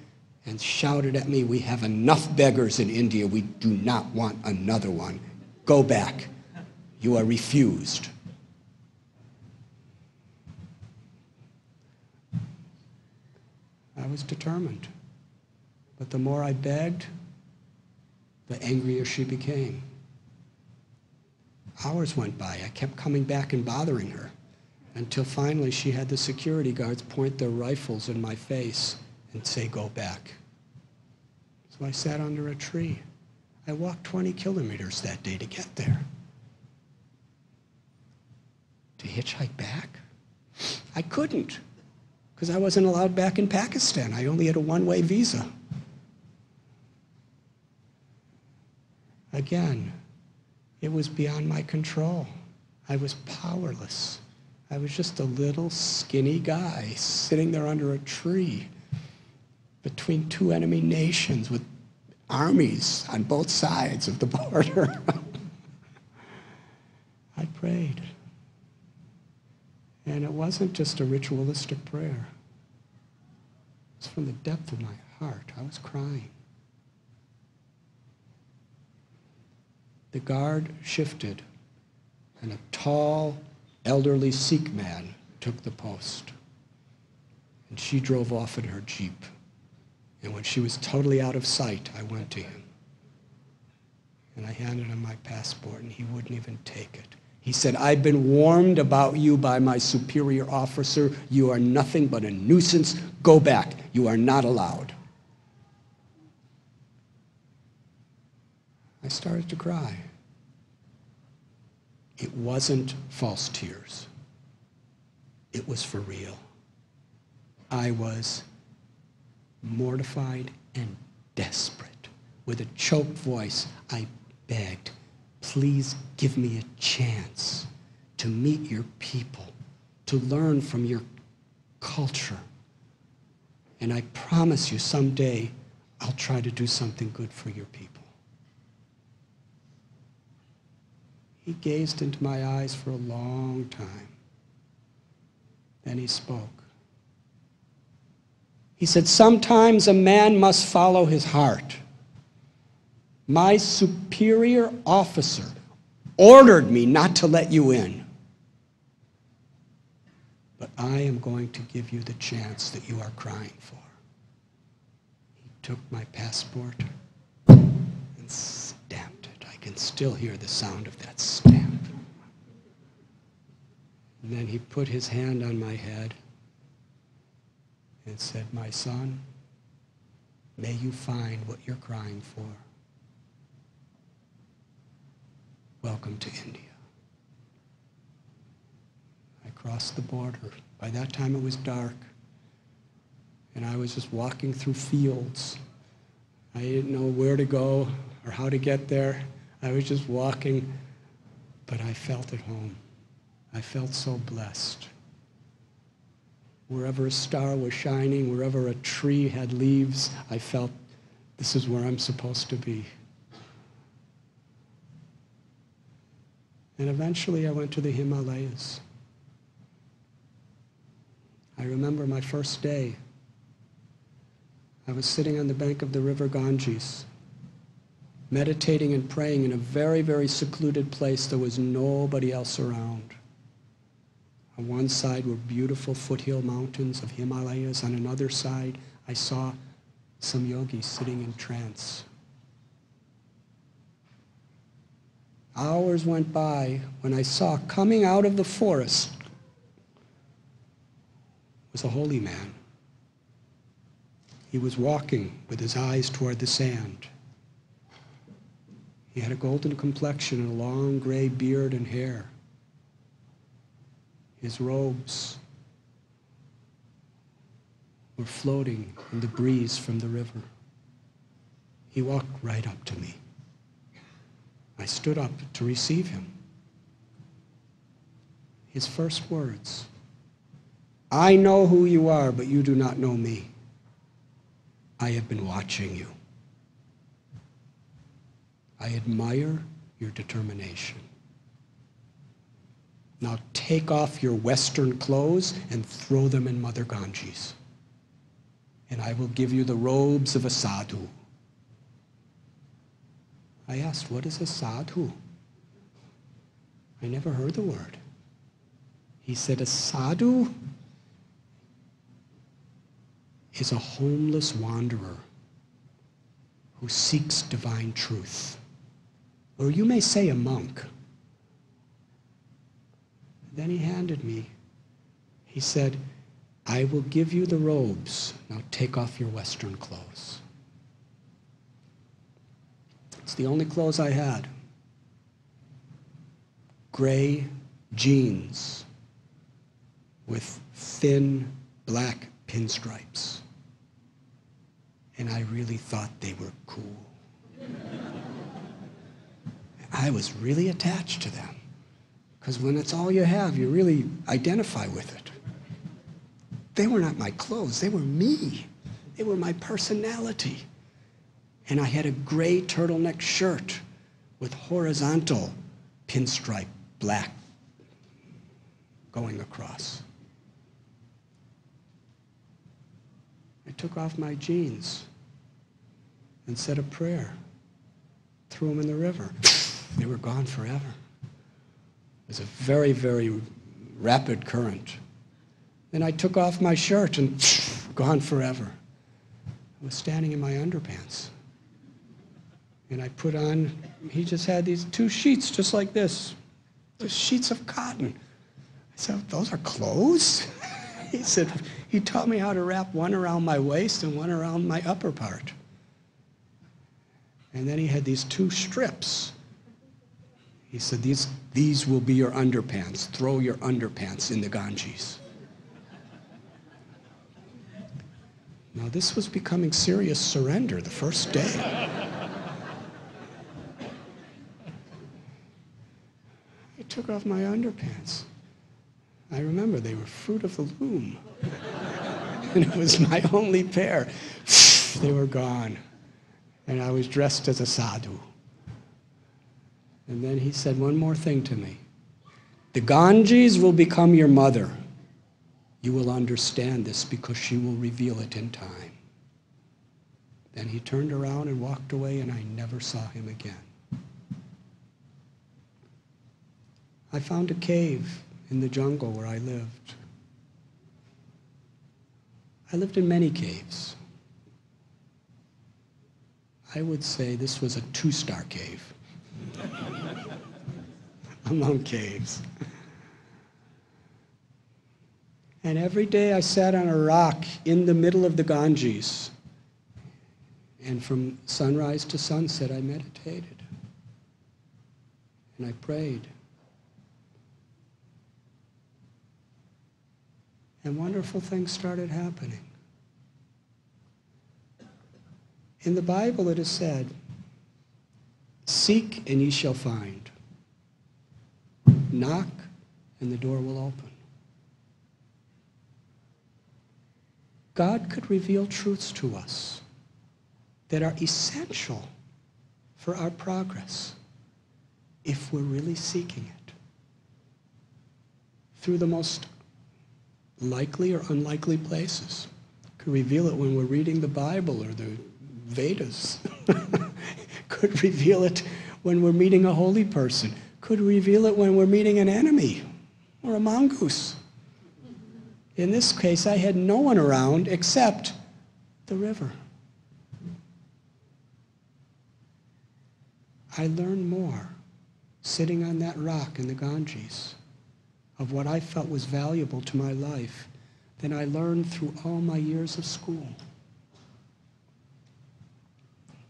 and shouted at me, "We have enough beggars in India. We do not want another one. Go back. You are refused." I was determined. But the more I begged, the angrier she became. Hours went by. I kept coming back and bothering her until finally she had the security guards point their rifles in my face and say, "Go back." So I sat under a tree. I walked 20 kilometers that day to get there. To hitchhike back? I couldn't, because I wasn't allowed back in Pakistan. I only had a one-way visa. Again, it was beyond my control. I was powerless. I was just a little skinny guy sitting there under a tree between 2 enemy nations with armies on both sides of the border. I prayed. And it wasn't just a ritualistic prayer. It was from the depth of my heart. I was crying. The guard shifted, and a tall, elderly Sikh man took the post. And she drove off in her Jeep. And when she was totally out of sight, I went to him. And I handed him my passport, and he wouldn't even take it. He said, "I've been warned about you by my superior officer. You are nothing but a nuisance. Go back. You are not allowed." I started to cry. It wasn't false tears. It was for real. I was mortified and desperate. With a choked voice, I begged, "Please give me a chance to meet your people, to learn from your culture. And I promise you someday I'll try to do something good for your people." He gazed into my eyes for a long time. Then he spoke. He said, sometimes a man must follow his heart. My superior officer ordered me not to let you in. But I am going to give you the chance that you are crying for. He took my passport and stamped it. I can still hear the sound of that stamp. And then he put his hand on my head and said, my son, may you find what you're crying for. Welcome to India. I crossed the border. By that time it was dark, and I was just walking through fields. I didn't know where to go or how to get there. I was just walking, but I felt at home. I felt so blessed. Wherever a star was shining, wherever a tree had leaves, I felt this is where I'm supposed to be. And eventually I went to the Himalayas. I remember my first day. I was sitting on the bank of the river Ganges, meditating and praying in a very, very secluded place. There was nobody else around. On one side were beautiful foothill mountains of Himalayas. On another side, I saw some yogis sitting in trance. Hours went by when I saw coming out of the forest was a holy man. He was walking with his eyes toward the sand. He had a golden complexion and a long gray beard and hair. His robes were floating in the breeze from the river. He walked right up to me. I stood up to receive him. His first words, I know who you are, but you do not know me. I have been watching you. I admire your determination. Now take off your Western clothes and throw them in Mother Ganges. And I will give you the robes of a sadhu. I asked, what is a sadhu? I never heard the word. He said, a sadhu is a homeless wanderer who seeks divine truth. Or you may say a monk. Then he handed me, he said, I will give you the robes. Now take off your Western clothes. It's the only clothes I had. Gray jeans with thin black pinstripes. And I really thought they were cool. I was really attached to them. Because when it's all you have, you really identify with it. They were not my clothes. They were me. They were my personality. And I had a gray turtleneck shirt with horizontal pinstripe black going across. I took off my jeans and said a prayer, threw them in the river. They were gone forever. It was a very, very rapid current. Then I took off my shirt and gone forever. I was standing in my underpants. And I put on, he just had these two sheets just like this, just sheets of cotton. I said, those are clothes? He said, he taught me how to wrap one around my waist and one around my upper part. And then he had these two strips. He said, these will be your underpants. Throw your underpants in the Ganges. Now this was becoming serious surrender the first day. I took off my underpants. I remember they were fruit of the loom. And it was my only pair. They were gone. And I was dressed as a sadhu. And then he said one more thing to me. The Ganges will become your mother. You will understand this because she will reveal it in time. Then he turned around and walked away, and I never saw him again. I found a cave in the jungle where I lived. I lived in many caves. I would say this was a 2-star cave among caves. And every day I sat on a rock in the middle of the Ganges. And from sunrise to sunset, I meditated. And I prayed. And wonderful things started happening. In the Bible it is said, "Seek and ye shall find. Knock and the door will open." God could reveal truths to us that are essential for our progress if we're really seeking it. Through the most likely or unlikely places. Could reveal it when we're reading the Bible or the Vedas. Could reveal it when we're meeting a holy person. Could reveal it when we're meeting an enemy or a mongoose. In this case, I had no one around except the river. I learned more sitting on that rock in the Ganges of what I felt was valuable to my life than I learned through all my years of school.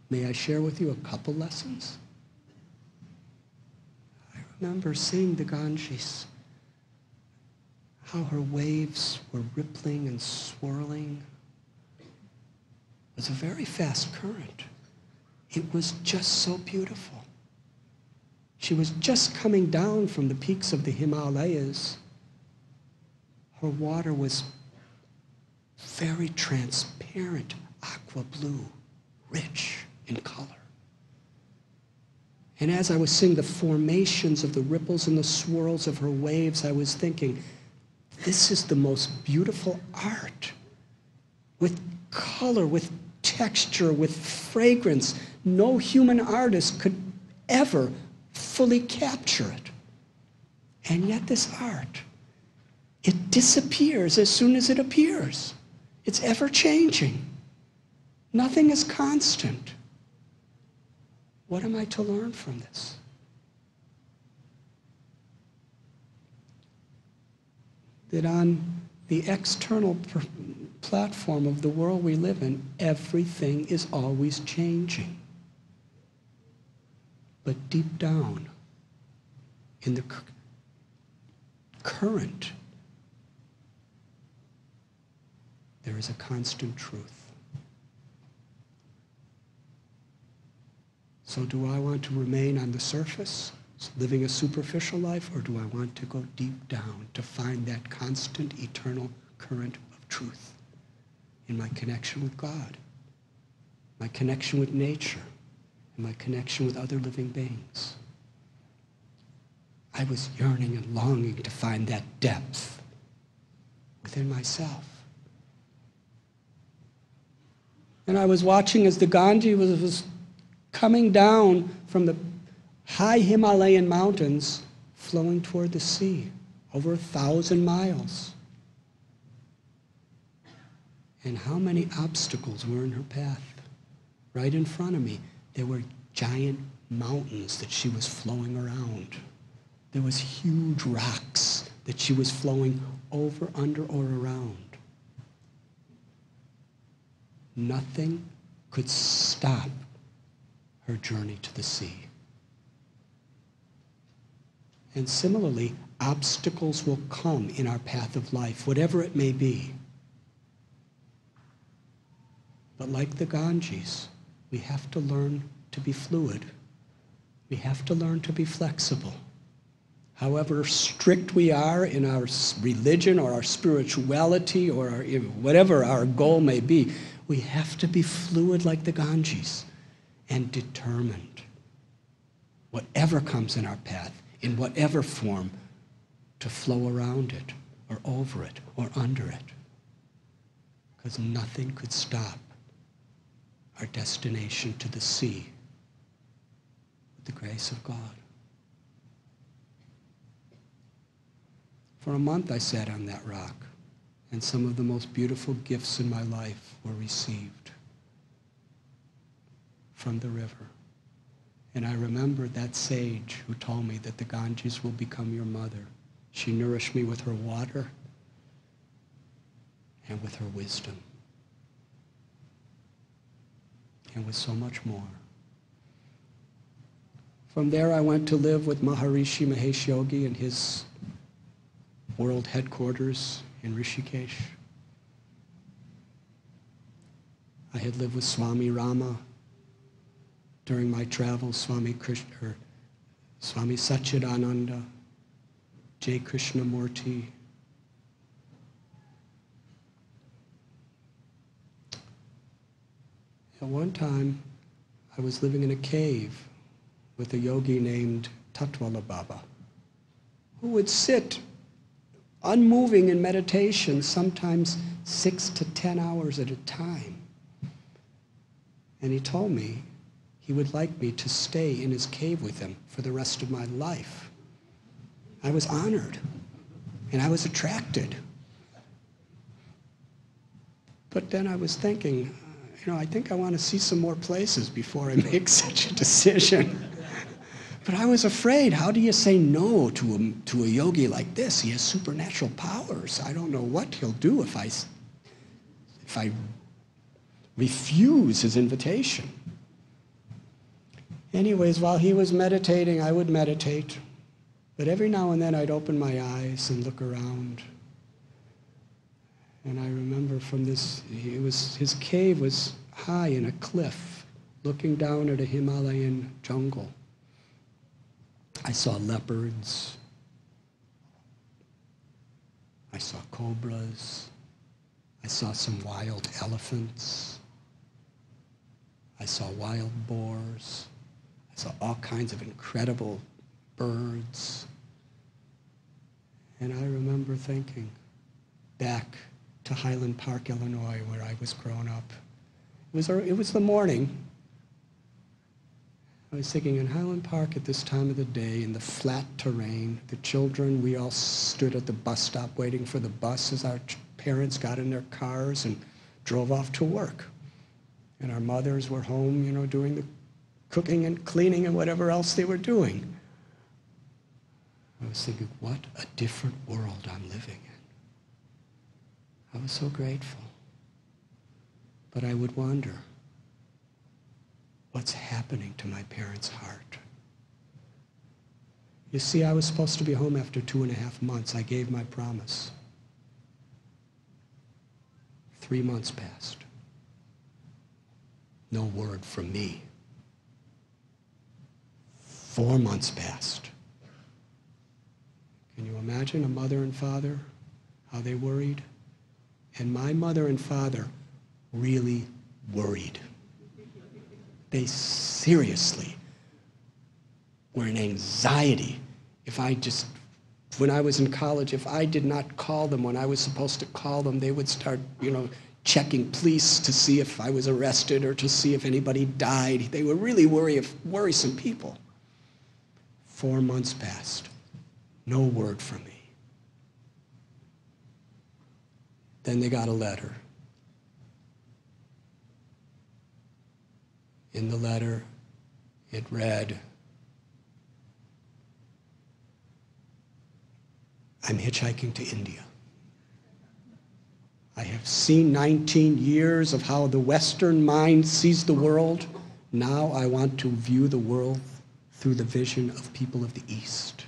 May I share with you a couple lessons? I remember seeing the Ganges, how her waves were rippling and swirling. It was a very fast current. It was just so beautiful. She was just coming down from the peaks of the Himalayas. Her water was very transparent, aqua blue, rich in color. And as I was seeing the formations of the ripples and the swirls of her waves, I was thinking, this is the most beautiful art, with color, with texture, with fragrance. No human artist could ever fully capture it. And yet this art, it disappears as soon as it appears. It's ever-changing. Nothing is constant. What am I to learn from this? That on the external platform of the world we live in, everything is always changing. But deep down, in the current, there is a constant truth. So do I want to remain on the surface, living a superficial life, or do I want to go deep down to find that constant, eternal current of truth in my connection with God, my connection with nature, and my connection with other living beings? I was yearning and longing to find that depth within myself. And I was watching as the Ganges was coming down from the high Himalayan mountains, flowing toward the sea, over 1,000 miles. And how many obstacles were in her path? Right in front of me, there were giant mountains that she was flowing around. There was huge rocks that she was flowing over, under, or around. Nothing could stop her journey to the sea. And similarly, obstacles will come in our path of life, whatever it may be. But like the Ganges, we have to learn to be fluid. We have to learn to be flexible. However strict we are in our religion or our spirituality or whatever our goal may be, we have to be fluid like the Ganges and determined, whatever comes in our path, in whatever form, to flow around it or over it or under it, because nothing could stop our destination to the sea with the grace of God. For a month I sat on that rock, and some of the most beautiful gifts in my life were received from the river. And I remembered that sage who told me that the Ganges will become your mother. She nourished me with her water and with her wisdom and with so much more. From there I went to live with Maharishi Mahesh Yogi in his world headquarters in Rishikesh. I had lived with Swami Rama during my travels, Swami Satchidananda, J. Krishnamurti. At one time, I was living in a cave with a yogi named Tatwala Baba, who would sit unmoving in meditation, sometimes 6 to 10 hours at a time. And he told me he would like me to stay in his cave with him for the rest of my life. I was honored, and I was attracted. But then I was thinking, I think I want to see some more places before I make such a decision. But I was afraid, how do you say no to a yogi like this? He has supernatural powers. I don't know what he'll do if I refuse his invitation. Anyways, while he was meditating, I would meditate. But every now and then I'd open my eyes and look around. And I remember from this, his cave was high in a cliff, looking down at a Himalayan jungle. I saw leopards. I saw cobras. I saw some wild elephants. I saw wild boars. I saw all kinds of incredible birds. And I remember thinking back to Highland Park, Illinois, where I was growing up. It was the morning. I was thinking in Highland Park at this time of the day, in the flat terrain, the children, we all stood at the bus stop waiting for the bus as our parents got in their cars and drove off to work. And our mothers were home, doing the cooking and cleaning and whatever else they were doing. I was thinking, what a different world I'm living in. I was so grateful. But I would wonder, what's happening to my parents' heart? You see, I was supposed to be home after 2.5 months. I gave my promise. 3 months passed. No word from me. 4 months passed. Can you imagine a mother and father, how they worried? And my mother and father really worried. They seriously were in anxiety. When I was in college, if I did not call them when I was supposed to call them, they would start, checking police to see if I was arrested or to see if anybody died. They were really worrisome people. 4 months passed. No word from me. Then they got a letter. In the letter, it read, I'm hitchhiking to India. I have seen 19 years of how the Western mind sees the world. Now I want to view the world through the vision of people of the East.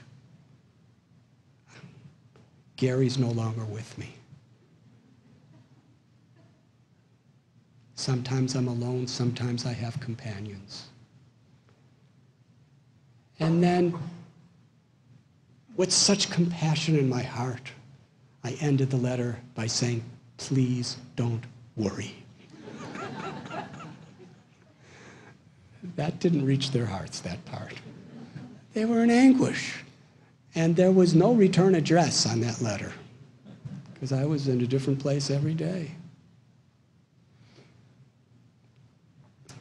Gary's no longer with me. Sometimes I'm alone, sometimes I have companions. And then, with such compassion in my heart, I ended the letter by saying, please don't worry. That didn't reach their hearts, that part. They were in anguish. And there was no return address on that letter. because I was in a different place every day.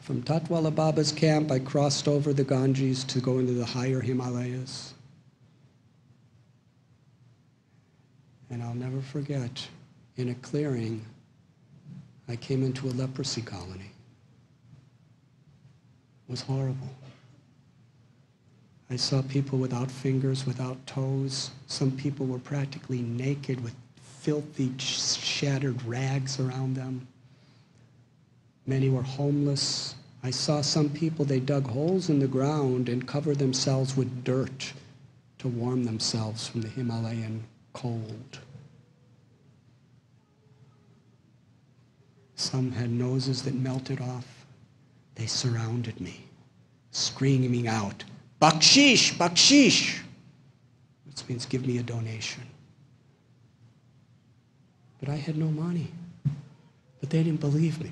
From Tatwala Baba's camp, I crossed over the Ganges to go into the higher Himalayas. And I'll never forget, in a clearing, I came into a leprosy colony. It was horrible. I saw people without fingers, without toes. Some people were practically naked with filthy, shattered rags around them. Many were homeless. I saw some people, they dug holes in the ground and covered themselves with dirt to warm themselves from the Himalayan cold. Some had noses that melted off. They surrounded me, screaming out, "Bakshish, bakshish," which means give me a donation. But I had no money. But they didn't believe me.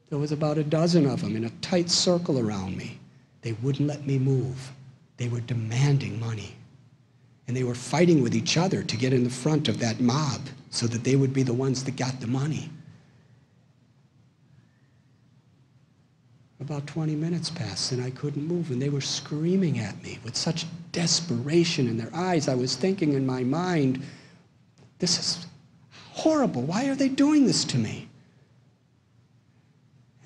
There was about a dozen of them in a tight circle around me. They wouldn't let me move. They were demanding money. And they were fighting with each other to get in the front of that mob so that they would be the ones that got the money. About 20 minutes passed and I couldn't move, and they were screaming at me with such desperation in their eyes. I was thinking in my mind, this is horrible. Why are they doing this to me?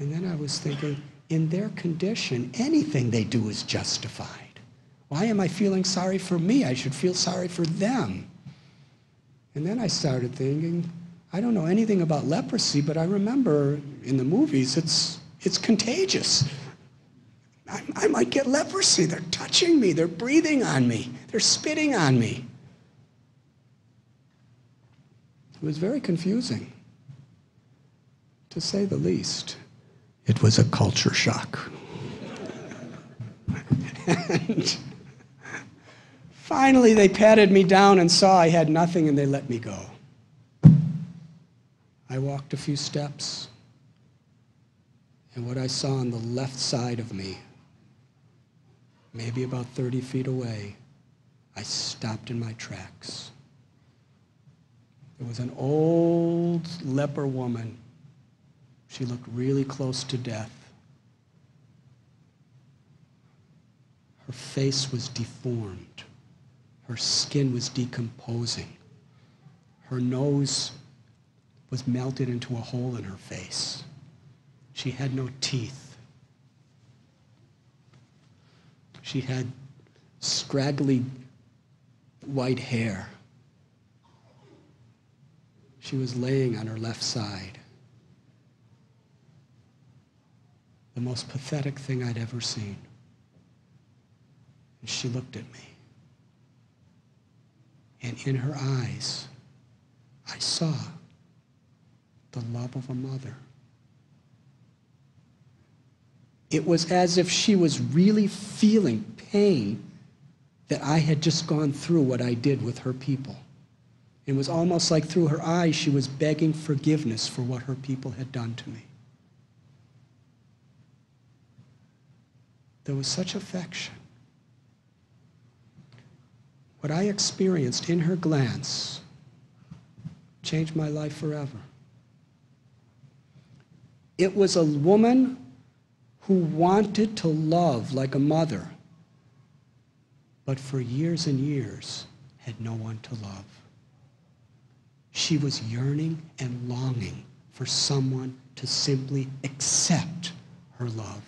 And then I was thinking, in their condition, anything they do is justified. Why am I feeling sorry for me? I should feel sorry for them. And then I started thinking, I don't know anything about leprosy, but I remember in the movies, it's contagious. I might get leprosy. They're touching me. They're breathing on me. They're spitting on me. It was very confusing, to say the least. It was a culture shock. And finally, they patted me down and saw I had nothing, and they let me go. I walked a few steps, and what I saw on the left side of me, maybe about 30 feet away, I stopped in my tracks. There was an old leper woman. She looked really close to death. Her face was deformed. Her skin was decomposing. Her nose was melted into a hole in her face. She had no teeth. She had scraggly white hair. She was laying on her left side. The most pathetic thing I'd ever seen. And she looked at me. And in her eyes, I saw the love of a mother. It was as if she was really feeling pain that I had just gone through what I did with her people. It was almost like through her eyes she was begging forgiveness for what her people had done to me. There was such affection. What I experienced in her glance changed my life forever. It was a woman who wanted to love like a mother, but for years and years had no one to love. She was yearning and longing for someone to simply accept her love.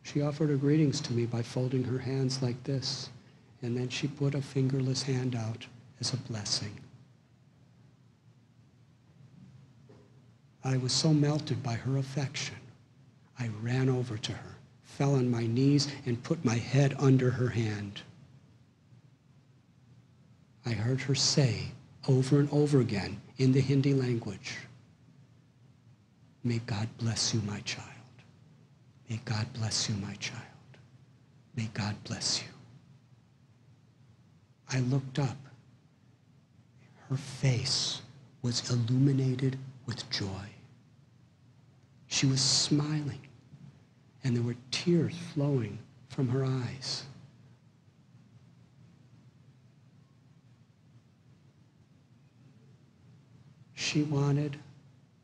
She offered her greetings to me by folding her hands like this, and then she put a fingerless hand out as a blessing. I was so melted by her affection, I ran over to her, fell on my knees, and put my head under her hand. I heard her say over and over again in the Hindi language, "May God bless you, my child. May God bless you, my child. May God bless you." I looked up. Her face was illuminated with joy. She was smiling, and there were tears flowing from her eyes. she wanted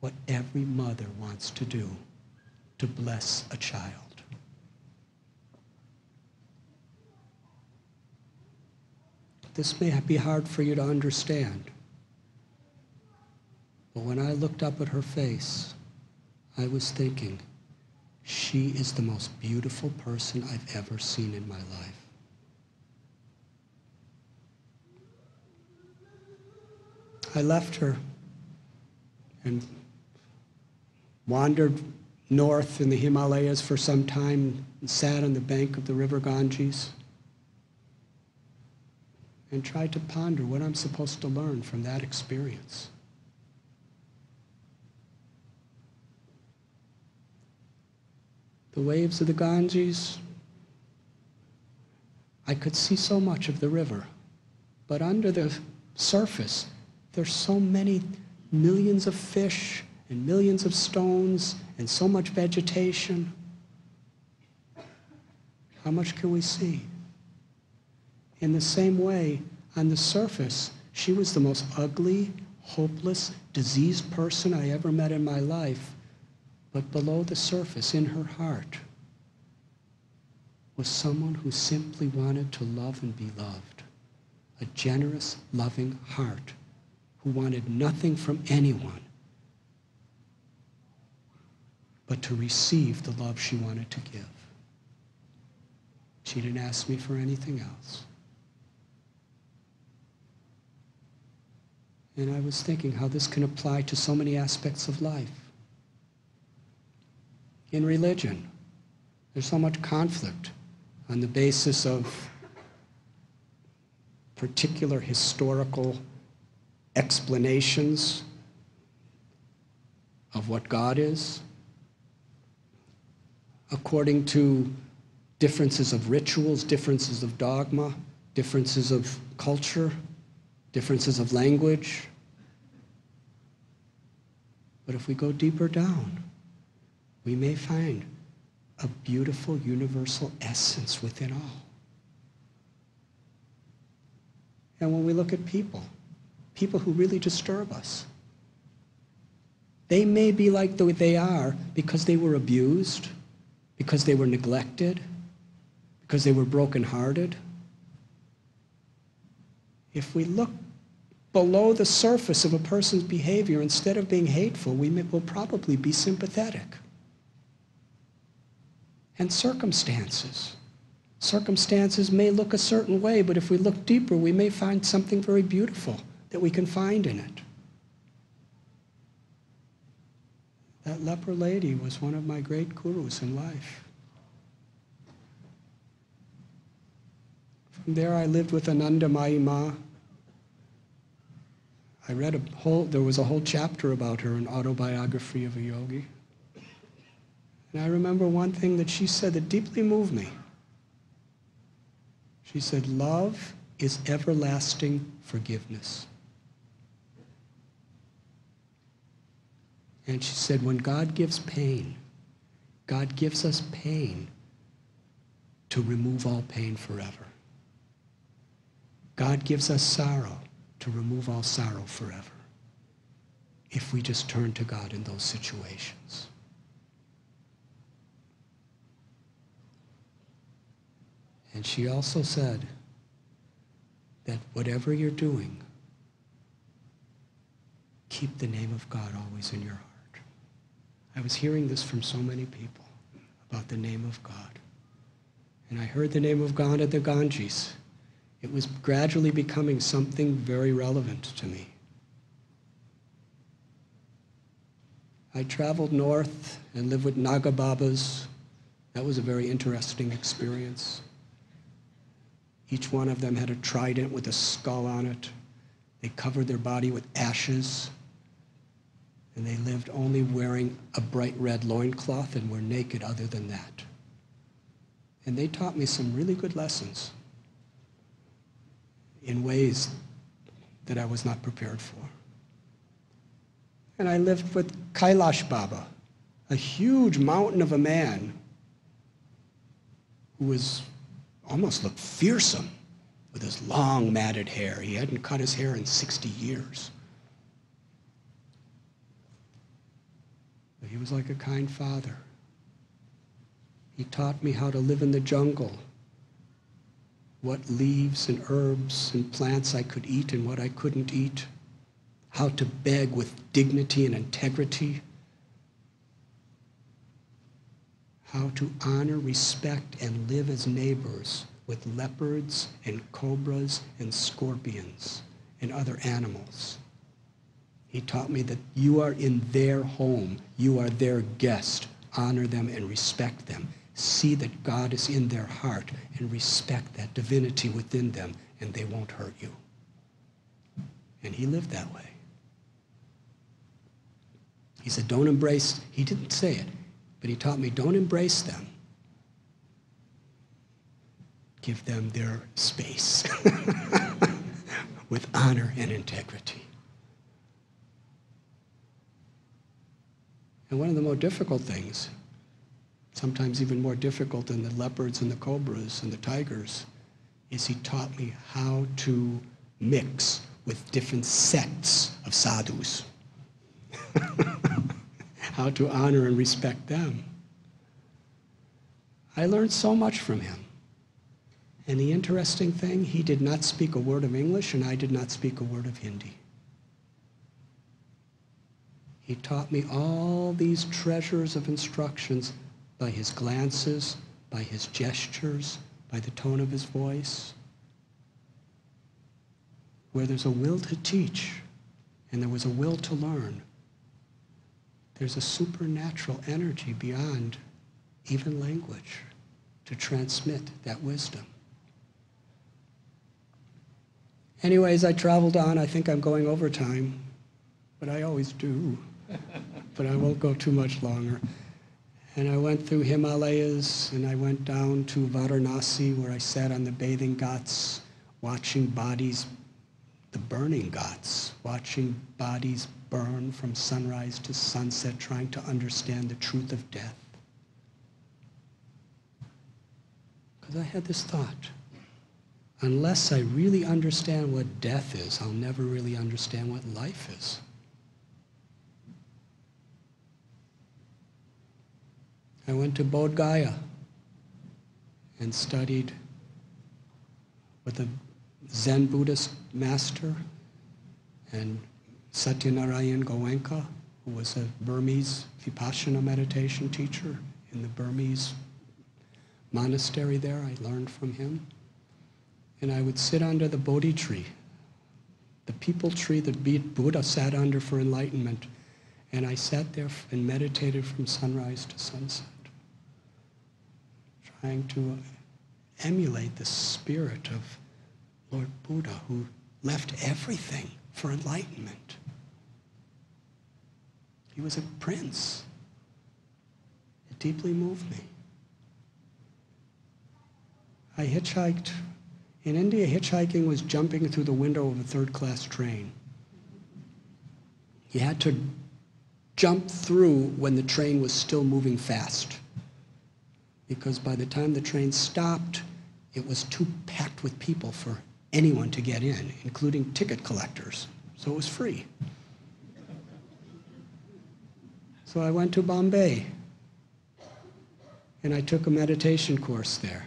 what every mother wants to do, to bless a child. This may be hard for you to understand, but when I looked up at her face, I was thinking, she is the most beautiful person I've ever seen in my life. I left her and wandered north in the Himalayas for some time and sat on the bank of the river Ganges and tried to ponder what I'm supposed to learn from that experience. The waves of the Ganges, I could see so much of the river, but under the surface, there's so many millions of fish and millions of stones and so much vegetation. How much can we see? In the same way, on the surface, she was the most ugly, hopeless, diseased person I ever met in my life. But below the surface, in her heart, was someone who simply wanted to love and be loved. A generous, loving heart who wanted nothing from anyone but to receive the love she wanted to give. She didn't ask me for anything else. And I was thinking how this can apply to so many aspects of life. In religion, there's so much conflict on the basis of particular historical explanations of what God is, according to differences of rituals, differences of dogma, differences of culture, differences of language. But if we go deeper down, we may find a beautiful universal essence within all. And when we look at people who really disturb us, they may be like they are because they were abused, because they were neglected, because they were brokenhearted. If we look below the surface of a person's behavior, instead of being hateful, will probably be sympathetic. And circumstances may look a certain way, but if we look deeper, we may find something very beautiful that we can find in it. That leper lady was one of my great gurus in life. From there, I lived with Anandamayi Ma. I read there was a whole chapter about her in Autobiography of a Yogi. And I remember one thing that she said that deeply moved me. She said, "Love is everlasting forgiveness." And she said, when God gives pain, God gives us pain to remove all pain forever. God gives us sorrow to remove all sorrow forever, if we just turn to God in those situations. And she also said that whatever you're doing, keep the name of God always in your heart. I was hearing this from so many people about the name of God. And I heard the name of God at the Ganges. It was gradually becoming something very relevant to me. I traveled north and lived with Naga Babas. That was a very interesting experience. Each one of them had a trident with a skull on it. They covered their body with ashes. And they lived only wearing a bright red loincloth and were naked other than that. And they taught me some really good lessons in ways that I was not prepared for. And I lived with Kailash Baba, a huge mountain of a man who almost looked fearsome with his long matted hair. He hadn't cut his hair in 60 years. But he was like a kind father. He taught me how to live in the jungle, what leaves and herbs and plants I could eat and what I couldn't eat, how to beg with dignity and integrity, how to honor, respect, and live as neighbors with leopards and cobras and scorpions and other animals. He taught me that you are in their home, you are their guest. Honor them and respect them. See that God is in their heart and respect that divinity within them, and they won't hurt you. And he lived that way. He said, don't embrace, he didn't say it, but he taught me, don't embrace them. Give them their space with honor and integrity. And one of the more difficult things, sometimes even more difficult than the leopards and the cobras and the tigers, is he taught me how to mix with different sects of sadhus. How to honor and respect them. I learned so much from him. And the interesting thing, he did not speak a word of English and I did not speak a word of Hindi. He taught me all these treasures of instructions by his glances, by his gestures, by the tone of his voice. Where there's a will to teach and there was a will to learn, there's a supernatural energy beyond even language to transmit that wisdom. Anyways, I traveled on. I think I'm going over time, but I always do. But I won't go too much longer. And I went through Himalayas, and I went down to Varanasi, where I sat on the bathing ghats, watching bodies, the burning ghats, watching bodies burn from sunrise to sunset, trying to understand the truth of death. Because I had this thought, unless I really understand what death is, I'll never really understand what life is. I went to Bodh Gaya and studied with a Zen Buddhist master and Satyanarayan Goenka, who was a Burmese Vipassana meditation teacher in the Burmese monastery there. I learned from him. And I would sit under the Bodhi tree, the people tree that Buddha sat under for enlightenment. And I sat there and meditated from sunrise to sunset, trying to emulate the spirit of Lord Buddha, who left everything for enlightenment. He was a prince. It deeply moved me. I hitchhiked. In India, hitchhiking was jumping through the window of a third-class train. You had to jump through when the train was still moving fast, because by the time the train stopped, it was too packed with people for anyone to get in, including ticket collectors. So it was free. So I went to Bombay, and I took a meditation course there.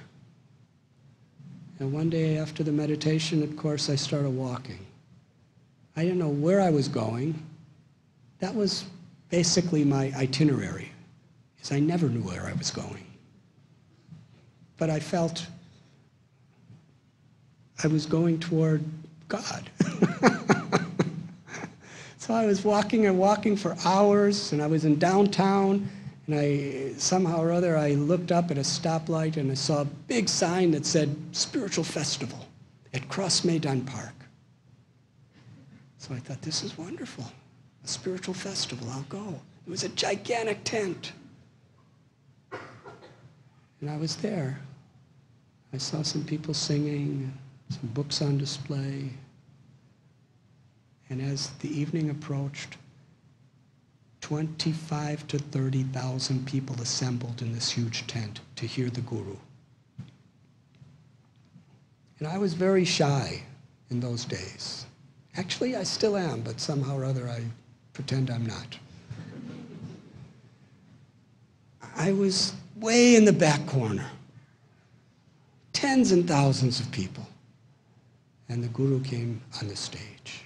And one day after the meditation course, I started walking. I didn't know where I was going. That was basically my itinerary, is I never knew where I was going. But I felt I was going toward God. So I was walking and walking for hours, and I was in downtown, and somehow or other I looked up at a stoplight and I saw a big sign that said Spiritual Festival at Cross Maidan Park. So I thought, this is wonderful. A spiritual festival, I'll go. It was a gigantic tent. And I was there. I saw some people singing, some books on display. And as the evening approached, 25 to 30,000 people assembled in this huge tent to hear the Guru. And I was very shy in those days. Actually, I still am, but somehow or other I pretend I'm not. I was way in the back corner. Tens and thousands of people. And the Guru came on the stage.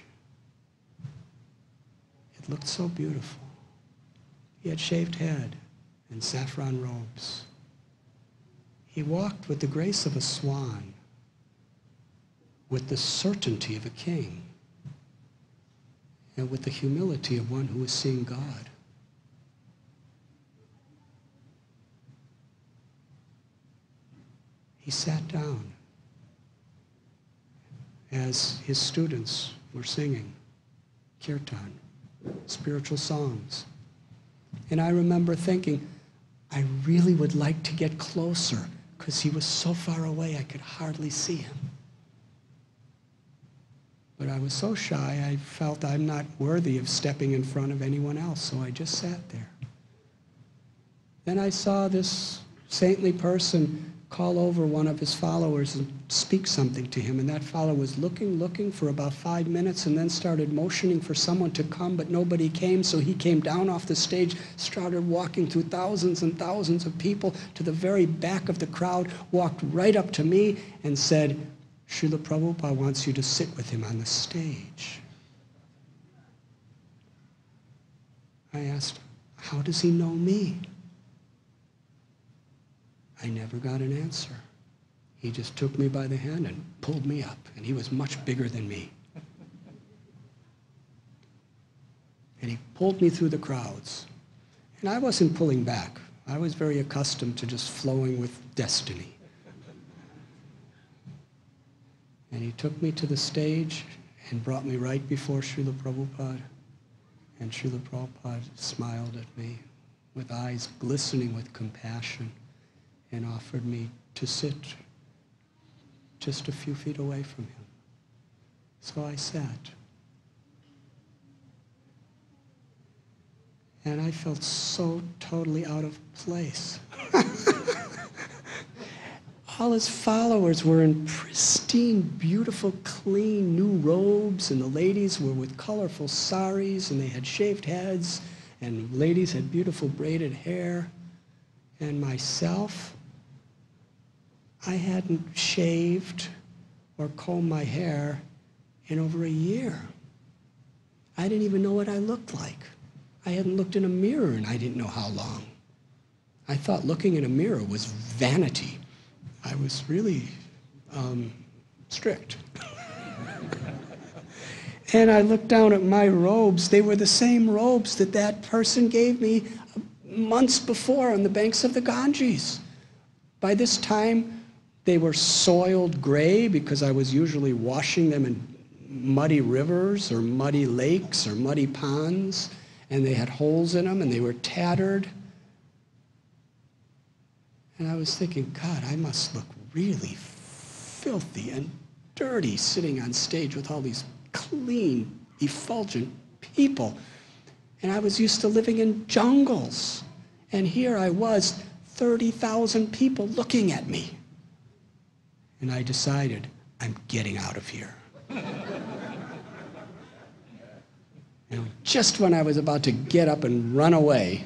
It looked so beautiful. He had shaved head and saffron robes. He walked with the grace of a swan, with the certainty of a king, and with the humility of one who is seeing God. He sat down as his students were singing kirtan, spiritual songs. And I remember thinking, I really would like to get closer because he was so far away I could hardly see him. But I was so shy, I felt I'm not worthy of stepping in front of anyone else, so I just sat there. Then I saw this saintly person call over one of his followers and speak something to him, and that follower was looking for about 5 minutes and then started motioning for someone to come, but nobody came, so he came down off the stage, started walking through thousands and thousands of people to the very back of the crowd, walked right up to me and said, Srila Prabhupada wants you to sit with him on the stage. I asked, how does he know me? I never got an answer. He just took me by the hand and pulled me up, and he was much bigger than me. And he pulled me through the crowds. And I wasn't pulling back. I was very accustomed to just flowing with destiny. And he took me to the stage and brought me right before Srila Prabhupada. And Srila Prabhupada smiled at me with eyes glistening with compassion and offered me to sit just a few feet away from him. So I sat. And I felt so totally out of place. All his followers were in pristine, beautiful, clean, new robes, and the ladies were with colorful saris, and they had shaved heads, and ladies had beautiful braided hair. And myself, I hadn't shaved or combed my hair in over a year. I didn't even know what I looked like. I hadn't looked in a mirror and I didn't know how long. I thought looking in a mirror was vanity. I was really strict. And I looked down at my robes. They were the same robes that that person gave me months before on the banks of the Ganges. By this time, they were soiled gray because I was usually washing them in muddy rivers or muddy lakes or muddy ponds, and they had holes in them and they were tattered. And I was thinking, God, I must look really filthy and dirty sitting on stage with all these clean, effulgent people. And I was used to living in jungles. And here I was, 30,000 people looking at me. And I decided, I'm getting out of here. And just when I was about to get up and run away,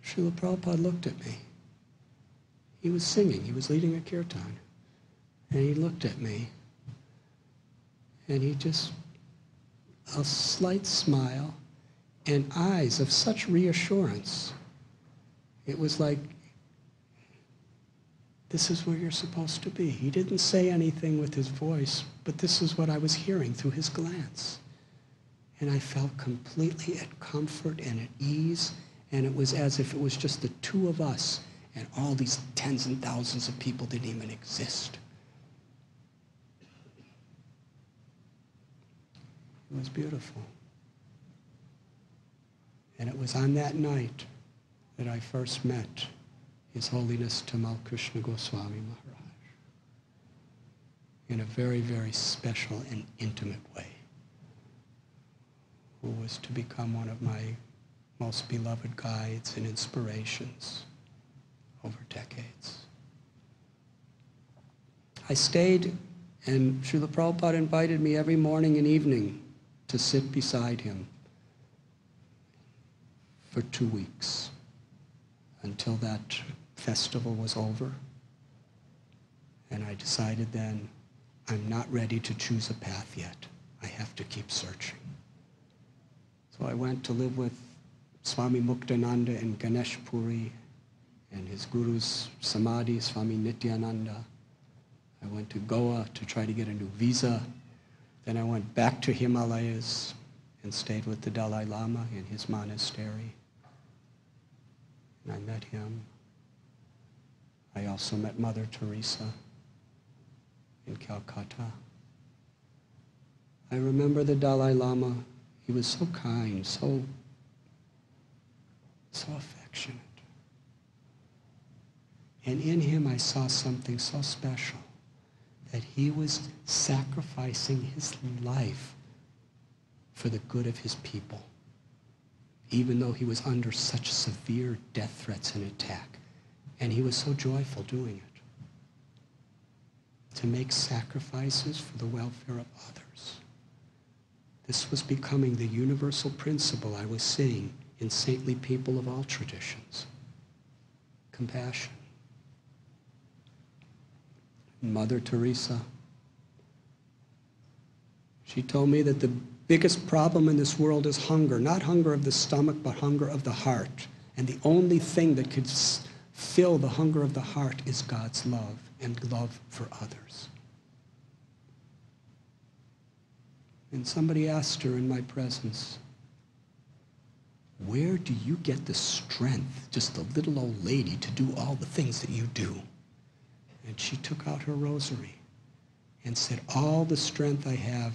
Srila Prabhupada looked at me. He was singing. He was leading a kirtan. And he looked at me. And he just, a slight smile and eyes of such reassurance. It was like, this is where you're supposed to be. He didn't say anything with his voice, but this is what I was hearing through his glance. And I felt completely at comfort and at ease. And it was as if it was just the two of us, and all these tens and thousands of people didn't even exist. It was beautiful. And it was on that night that I first met His Holiness Tamal Krishna Goswami Maharaj in a very, very special and intimate way, who was to become one of my most beloved guides and inspirations over decades. I stayed, and Srila Prabhupada invited me every morning and evening to sit beside him for 2 weeks. until that festival was over. And I decided then, I'm not ready to choose a path yet. I have to keep searching. So I went to live with Swami Muktananda in Ganesh Puri and his guru's Samadhi, Swami Nityananda. I went to Goa to try to get a new visa. Then I went back to Himalayas and stayed with the Dalai Lama in his monastery. And I met him. I also met Mother Teresa in Calcutta. I remember the Dalai Lama. He was so kind, so affectionate. And in him I saw something so special, that he was sacrificing his life for the good of his people, even though he was under such severe death threats and attack. And he was so joyful doing it, to make sacrifices for the welfare of others. This was becoming the universal principle I was seeing in saintly people of all traditions. Compassion. Mother Teresa, she told me that the biggest problem in this world is hunger, not hunger of the stomach, but hunger of the heart. And the only thing that could fill the hunger of the heart is God's love and love for others. And somebody asked her in my presence, where do you get the strength, just a little old lady, to do all the things that you do? And she took out her rosary and said, all the strength I have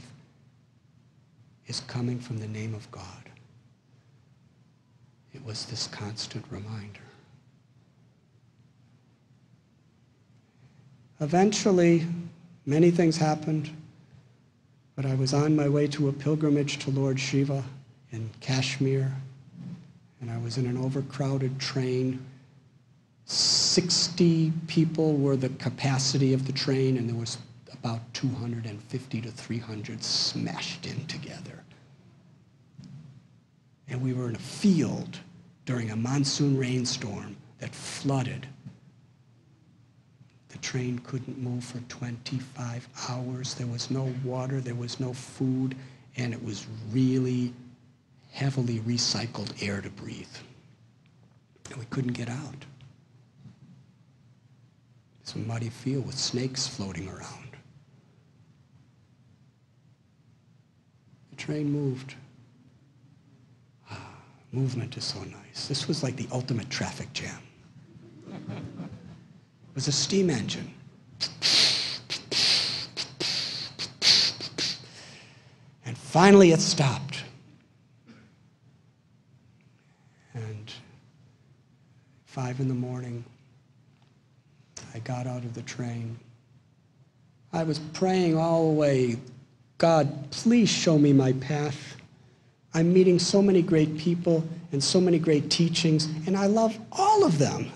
is coming from the name of God. It was this constant reminder. Eventually, many things happened, but I was on my way to a pilgrimage to Lord Shiva in Kashmir, and I was in an overcrowded train. 60 people were the capacity of the train, and there was about 250 to 300 smashed in together. And we were in a field during a monsoon rainstorm that flooded. The train couldn't move for 25 hours. There was no water, there was no food, and it was really heavily recycled air to breathe. And we couldn't get out. It's a muddy field with snakes floating around. The train moved. Movement is so nice. This was like the ultimate traffic jam. It was a steam engine. And finally it stopped. And 5 in the morning, I got out of the train. I was praying all the way, God, please show me my path. I'm meeting so many great people and so many great teachings, and I love all of them.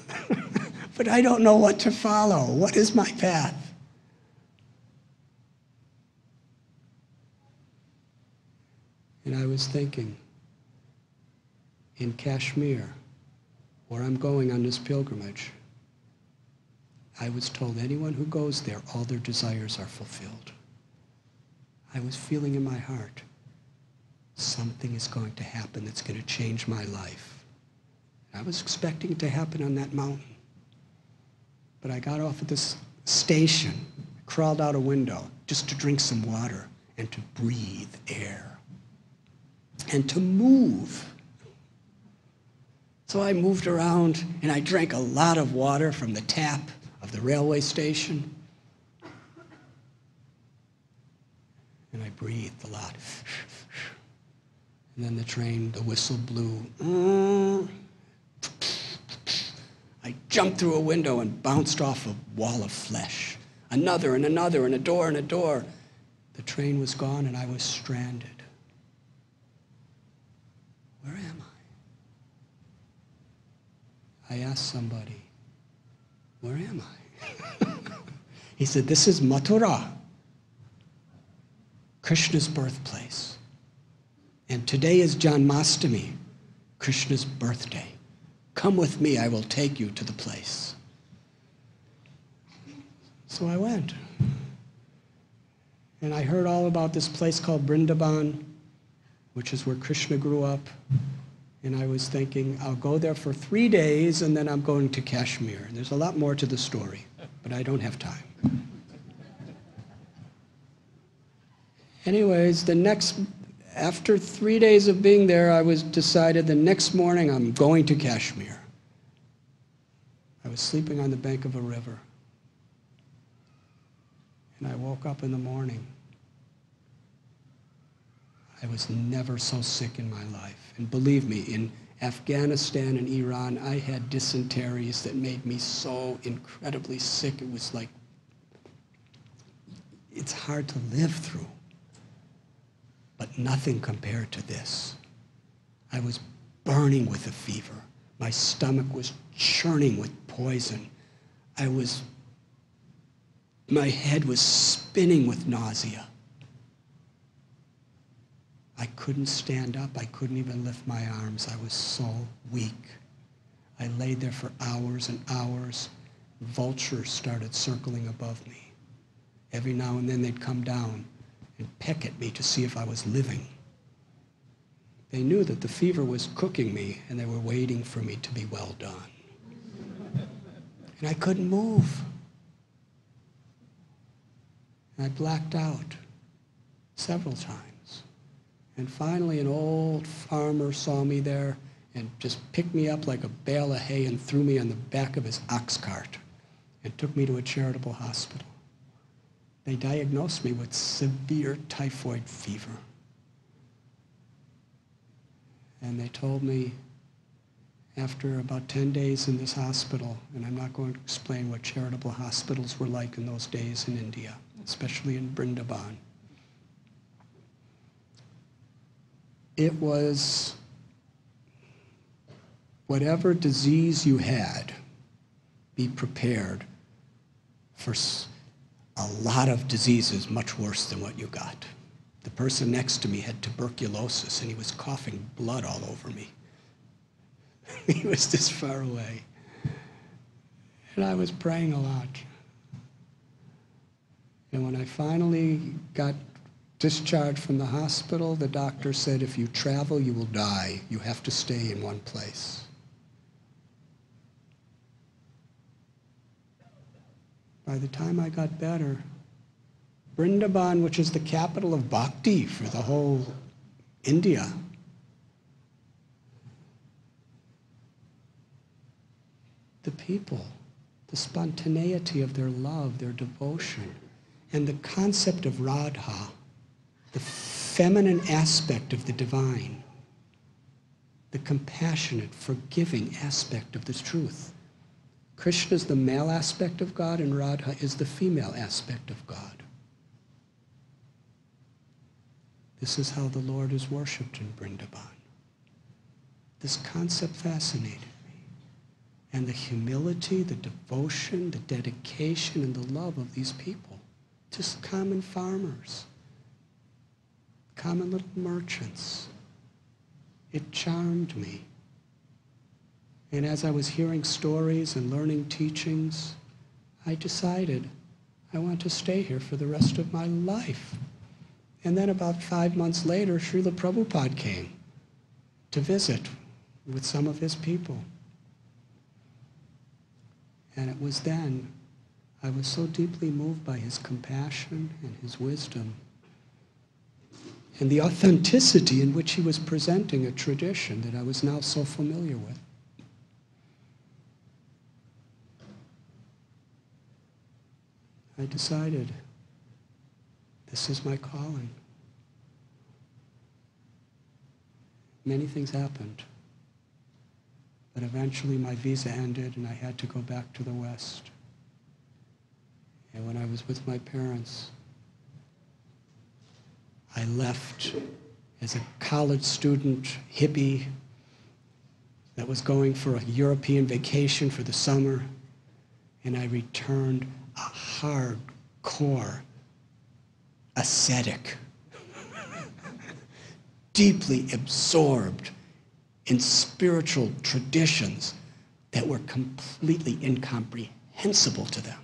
But I don't know what to follow. What is my path? And I was thinking, in Kashmir, where I'm going on this pilgrimage, I was told anyone who goes there, all their desires are fulfilled. I was feeling in my heart, something is going to happen that's going to change my life. I was expecting it to happen on that mountain. But I got off at this station, crawled out a window just to drink some water and to breathe air and to move. So I moved around and I drank a lot of water from the tap of the railway station. And I breathed a lot. And then the train, the whistle blew. I jumped through a window and bounced off a wall of flesh. Another and another and a door and a door. The train was gone and I was stranded. Where am I? I asked somebody, where am I? He said, this is Mathura, Krishna's birthplace. And today is Janmashtami, Krishna's birthday. come with me, I will take you to the place. So I went. And I heard all about this place called Vrindavan, which is where Krishna grew up. And I was thinking, I'll go there for 3 days, and then I'm going to Kashmir. There's a lot more to the story, but I don't have time. Anyways, after 3 days of being there, I was decided the next morning I'm going to Kashmir. I was sleeping on the bank of a river. And I woke up in the morning. I was never so sick in my life. And believe me, in Afghanistan and Iran, I had dysenteries that made me so incredibly sick. It was like, it's hard to live through. But nothing compared to this. I was burning with a fever. My stomach was churning with poison. My head was spinning with nausea. I couldn't stand up. I couldn't even lift my arms. I was so weak. I laid there for hours and hours. Vultures started circling above me. Every now and then they'd come down and peck at me to see if I was living. They knew that the fever was cooking me, and they were waiting for me to be well done. And I couldn't move. And I blacked out several times. And finally, an old farmer saw me there and just picked me up like a bale of hay and threw me on the back of his ox cart and took me to a charitable hospital. They diagnosed me with severe typhoid fever. And they told me after about 10 days in this hospital, and I'm not going to explain what charitable hospitals were like in those days in India, especially in Vrindavan. It was whatever disease you had, be prepared for a lot of diseases much worse than what you got. The person next to me had tuberculosis, and he was coughing blood all over me. He was this far away. And I was praying a lot. And when I finally got discharged from the hospital, the doctor said, if you travel, you will die. You have to stay in one place. By the time I got better, Vrindavan, which is the capital of bhakti for the whole India, the people, the spontaneity of their love, their devotion, and the concept of Radha, the feminine aspect of the divine, the compassionate, forgiving aspect of the truth. Krishna is the male aspect of God, and Radha is the female aspect of God. This is how the Lord is worshipped in Vrindavan. This concept fascinated me. And the humility, the devotion, the dedication, and the love of these people. Just common farmers, common little merchants. It charmed me. And as I was hearing stories and learning teachings, I decided I want to stay here for the rest of my life. And then about 5 months later, Srila Prabhupada came to visit with some of his people. And it was then I was so deeply moved by his compassion and his wisdom and the authenticity in which he was presenting a tradition that I was now so familiar with. I decided this is my calling. Many things happened, but eventually my visa ended and I had to go back to the West. And when I was with my parents, I left as a college student hippie that was going for a European vacation for the summer, and I returned a hardcore ascetic, deeply absorbed in spiritual traditions that were completely incomprehensible to them.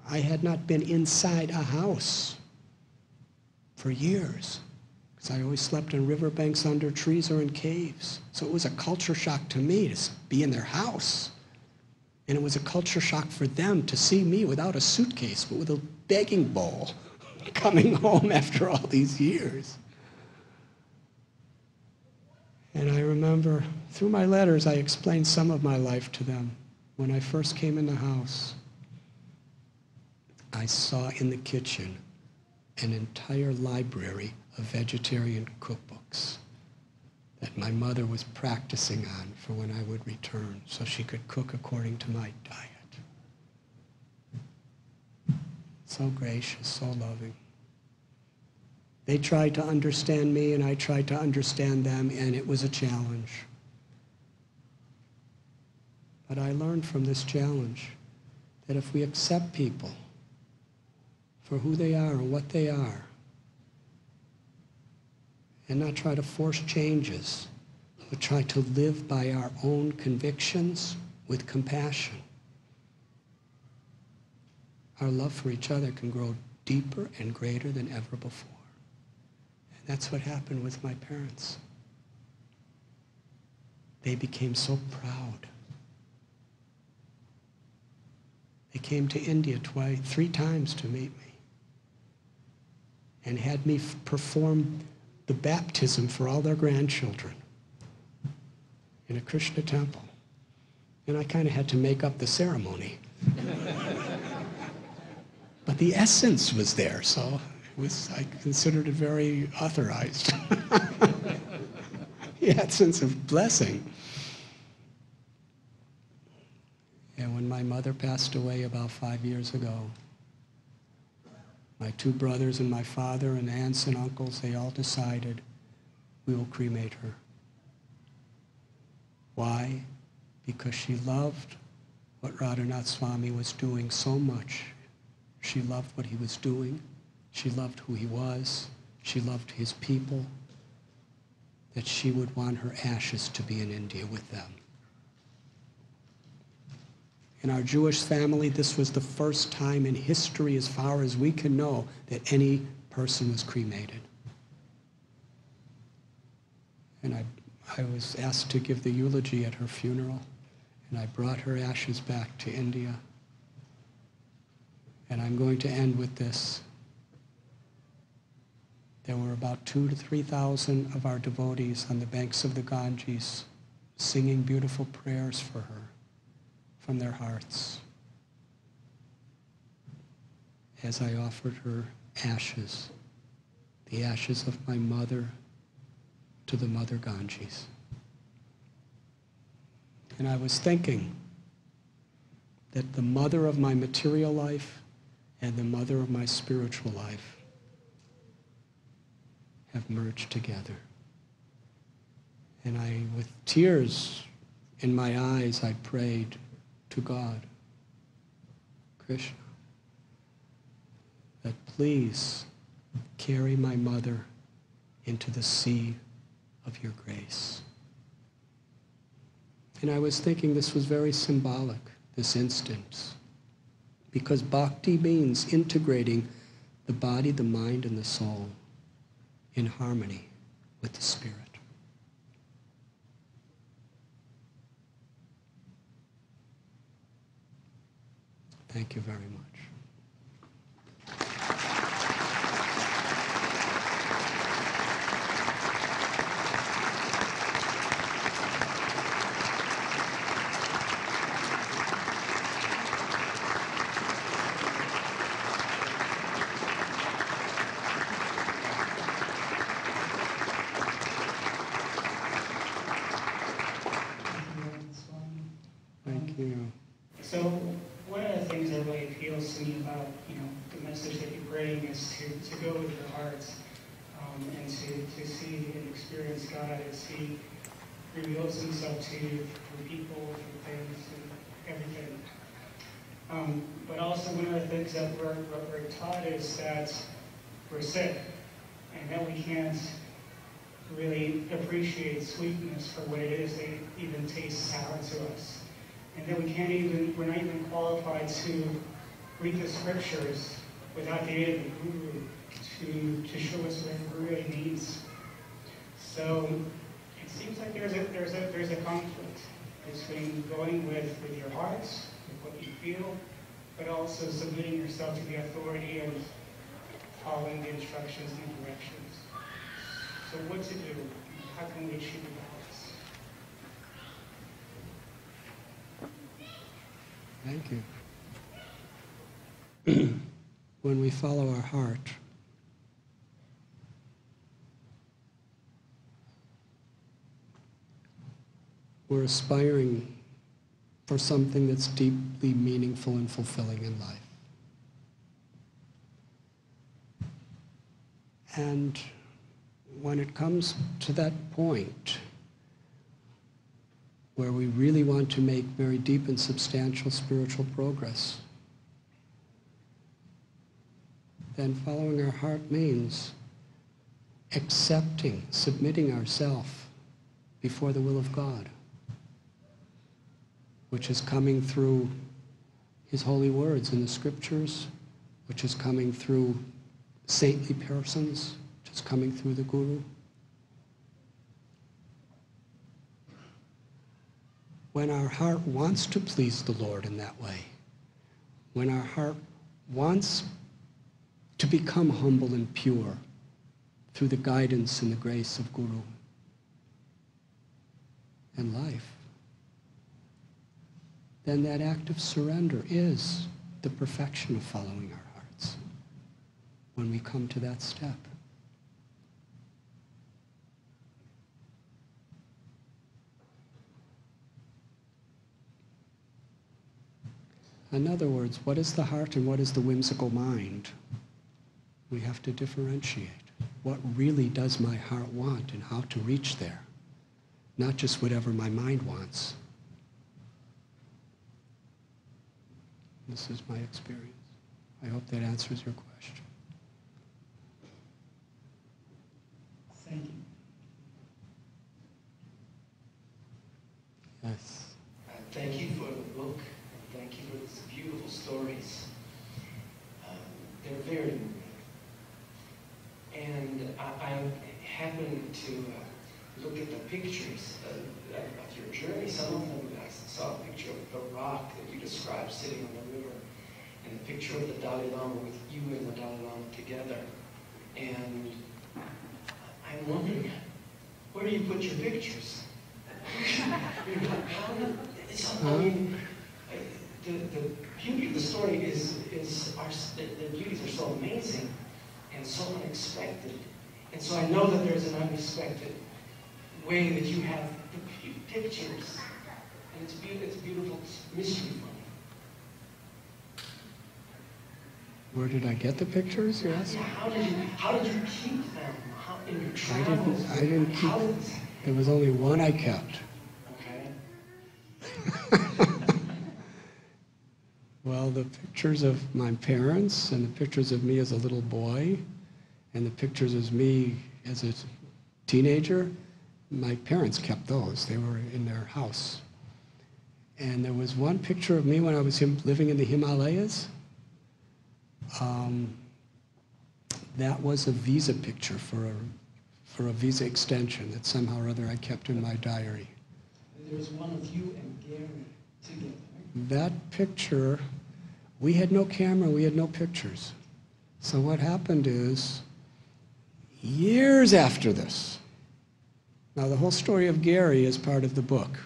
I had not been inside a house for years, because I always slept on riverbanks, under trees, or in caves. So it was a culture shock to me to be in their house. And it was a culture shock for them to see me without a suitcase, but with a begging bowl, coming home after all these years. And I remember, through my letters, I explained some of my life to them. When I first came in the house, I saw in the kitchen an entire library of vegetarian cookbooks that my mother was practicing on for when I would return, so she could cook according to my diet. So gracious, so loving. They tried to understand me, and I tried to understand them, and it was a challenge. But I learned from this challenge that if we accept people for who they are and what they are, and not try to force changes, but try to live by our own convictions with compassion, our love for each other can grow deeper and greater than ever before. And that's what happened with my parents. They became so proud. They came to India 3 times to meet me and had me perform the baptism for all their grandchildren in a Krishna temple. And I kind of had to make up the ceremony. But the essence was there, so I considered it very authorized. The essence of blessing. And when my mother passed away about 5 years ago, my 2 brothers and my father and aunts and uncles, they all decided we will cremate her. Why? Because she loved what Radhanath Swami was doing so much. She loved what he was doing. She loved who he was. She loved his people. That she would want her ashes to be in India with them. In our Jewish family, this was the first time in history, as far as we can know, that any person was cremated. And I was asked to give the eulogy at her funeral, and I brought her ashes back to India. And I'm going to end with this. There were about 2,000 to 3,000 of our devotees on the banks of the Ganges singing beautiful prayers for her from their hearts as I offered her ashes, the ashes of my mother, to the Mother Ganges. And I was thinking that the mother of my material life and the mother of my spiritual life have merged together. And with tears in my eyes, I prayed to God, Krishna, that please carry my mother into the sea of your grace. And I was thinking this was very symbolic, this instance, because bhakti means integrating the body, the mind, and the soul in harmony with the spirit. Thank you very much. Thank you. So one of the things that really appeals to me about the message that you bring is to go with your hearts and to see and experience God as He reveals Himself to you through people, through things, and everything. But also one of the things that we're taught is that we're sick and that we can't really appreciate sweetness for what it is. They even taste sour to us. And then we're not even qualified to read the scriptures without the aid of the guru to show us what it really means. So it seems like there's a conflict between going with your hearts, with what you feel, but also submitting yourself to the authority and following the instructions and directions. So what to do? How can we achieve balance? Thank you. When we follow our heart, we're aspiring for something that's deeply meaningful and fulfilling in life. And when it comes to that point where we really want to make very deep and substantial spiritual progress, then following our heart means accepting, submitting ourselves before the will of God, which is coming through His holy words in the scriptures, which is coming through saintly persons, which is coming through the Guru. When our heart wants to please the Lord in that way, when our heart wants to become humble and pure through the guidance and the grace of Guru and life, then that act of surrender is the perfection of following our hearts when we come to that step. In other words, what is the heart and what is the whimsical mind? We have to differentiate. What really does my heart want and how to reach there? Not just whatever my mind wants. This is my experience. I hope that answers your question. Thank you. Yes. Thank you for the book. Thank you for these beautiful stories. They're very moving. And I happened to look at the pictures of your journey. Some of them, I saw a picture of the rock that you described sitting on the river, and a picture of the Dalai Lama with you and the Dalai Lama together. And I'm wondering, where do you put your pictures? The beauty of the story is the beauties are so amazing and so unexpected. And so I know that there's an unexpected way that you have the pictures. And it's beautiful mystery for me. Where did I get the pictures, yes? Yeah, how did you keep them in your travels? I didn't keep, there was only one I kept. Okay. Well, the pictures of my parents and the pictures of me as a little boy and the pictures of me as a teenager, my parents kept those. They were in their house. And there was one picture of me when I was living in the Himalayas. That was a visa picture for a visa extension that somehow or other I kept in my diary. There was one of you and Gary together. That picture, we had no camera, we had no pictures. So what happened is, years after this, now the whole story of Gary is part of the book.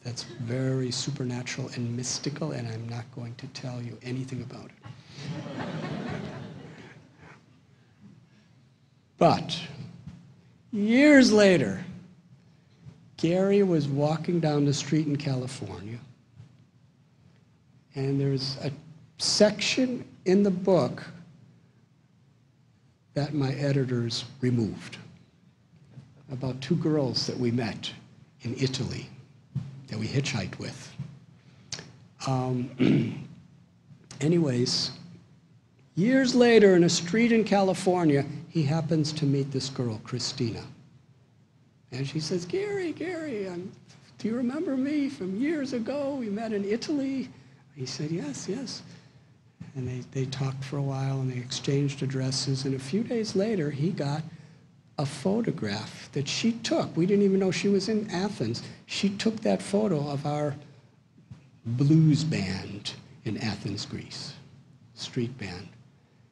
That's very supernatural and mystical, and I'm not going to tell you anything about it. But years later, Gary was walking down the street in California, and there's a section in the book that my editors removed about two girls that we met in Italy that we hitchhiked with. Anyways, Years later, in a street in California, he happens to meet this girl, Christina. And she says, Gary, do you remember me from years ago? We met in Italy. He said, yes, yes. And they talked for a while, and they exchanged addresses. And a few days later, he got a photograph that she took. We didn't even know she was in Athens. She took that photo of our blues band in Athens, Greece, street band.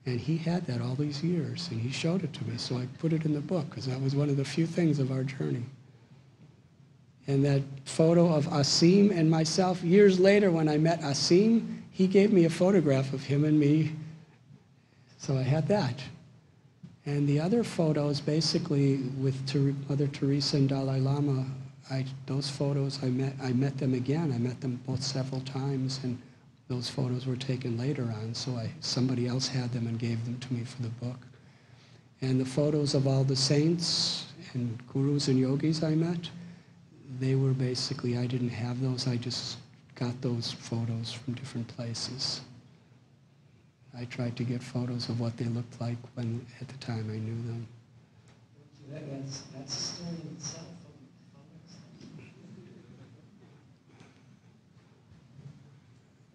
And he had that all these years, and he showed it to me, so I put it in the book, because that was one of the few things of our journey. And that photo of Asim and myself, years later when I met Asim, he gave me a photograph of him and me, so I had that. And the other photos, basically, with Mother Teresa and Dalai Lama, those photos, I met them again. I met them both several times, and those photos were taken later on, so somebody else had them and gave them to me for the book. And the photos of all the saints and gurus and yogis I met, they were basically, I didn't have those, I just got those photos from different places. I tried to get photos of what they looked like when, at the time I knew them. That's a story in itself.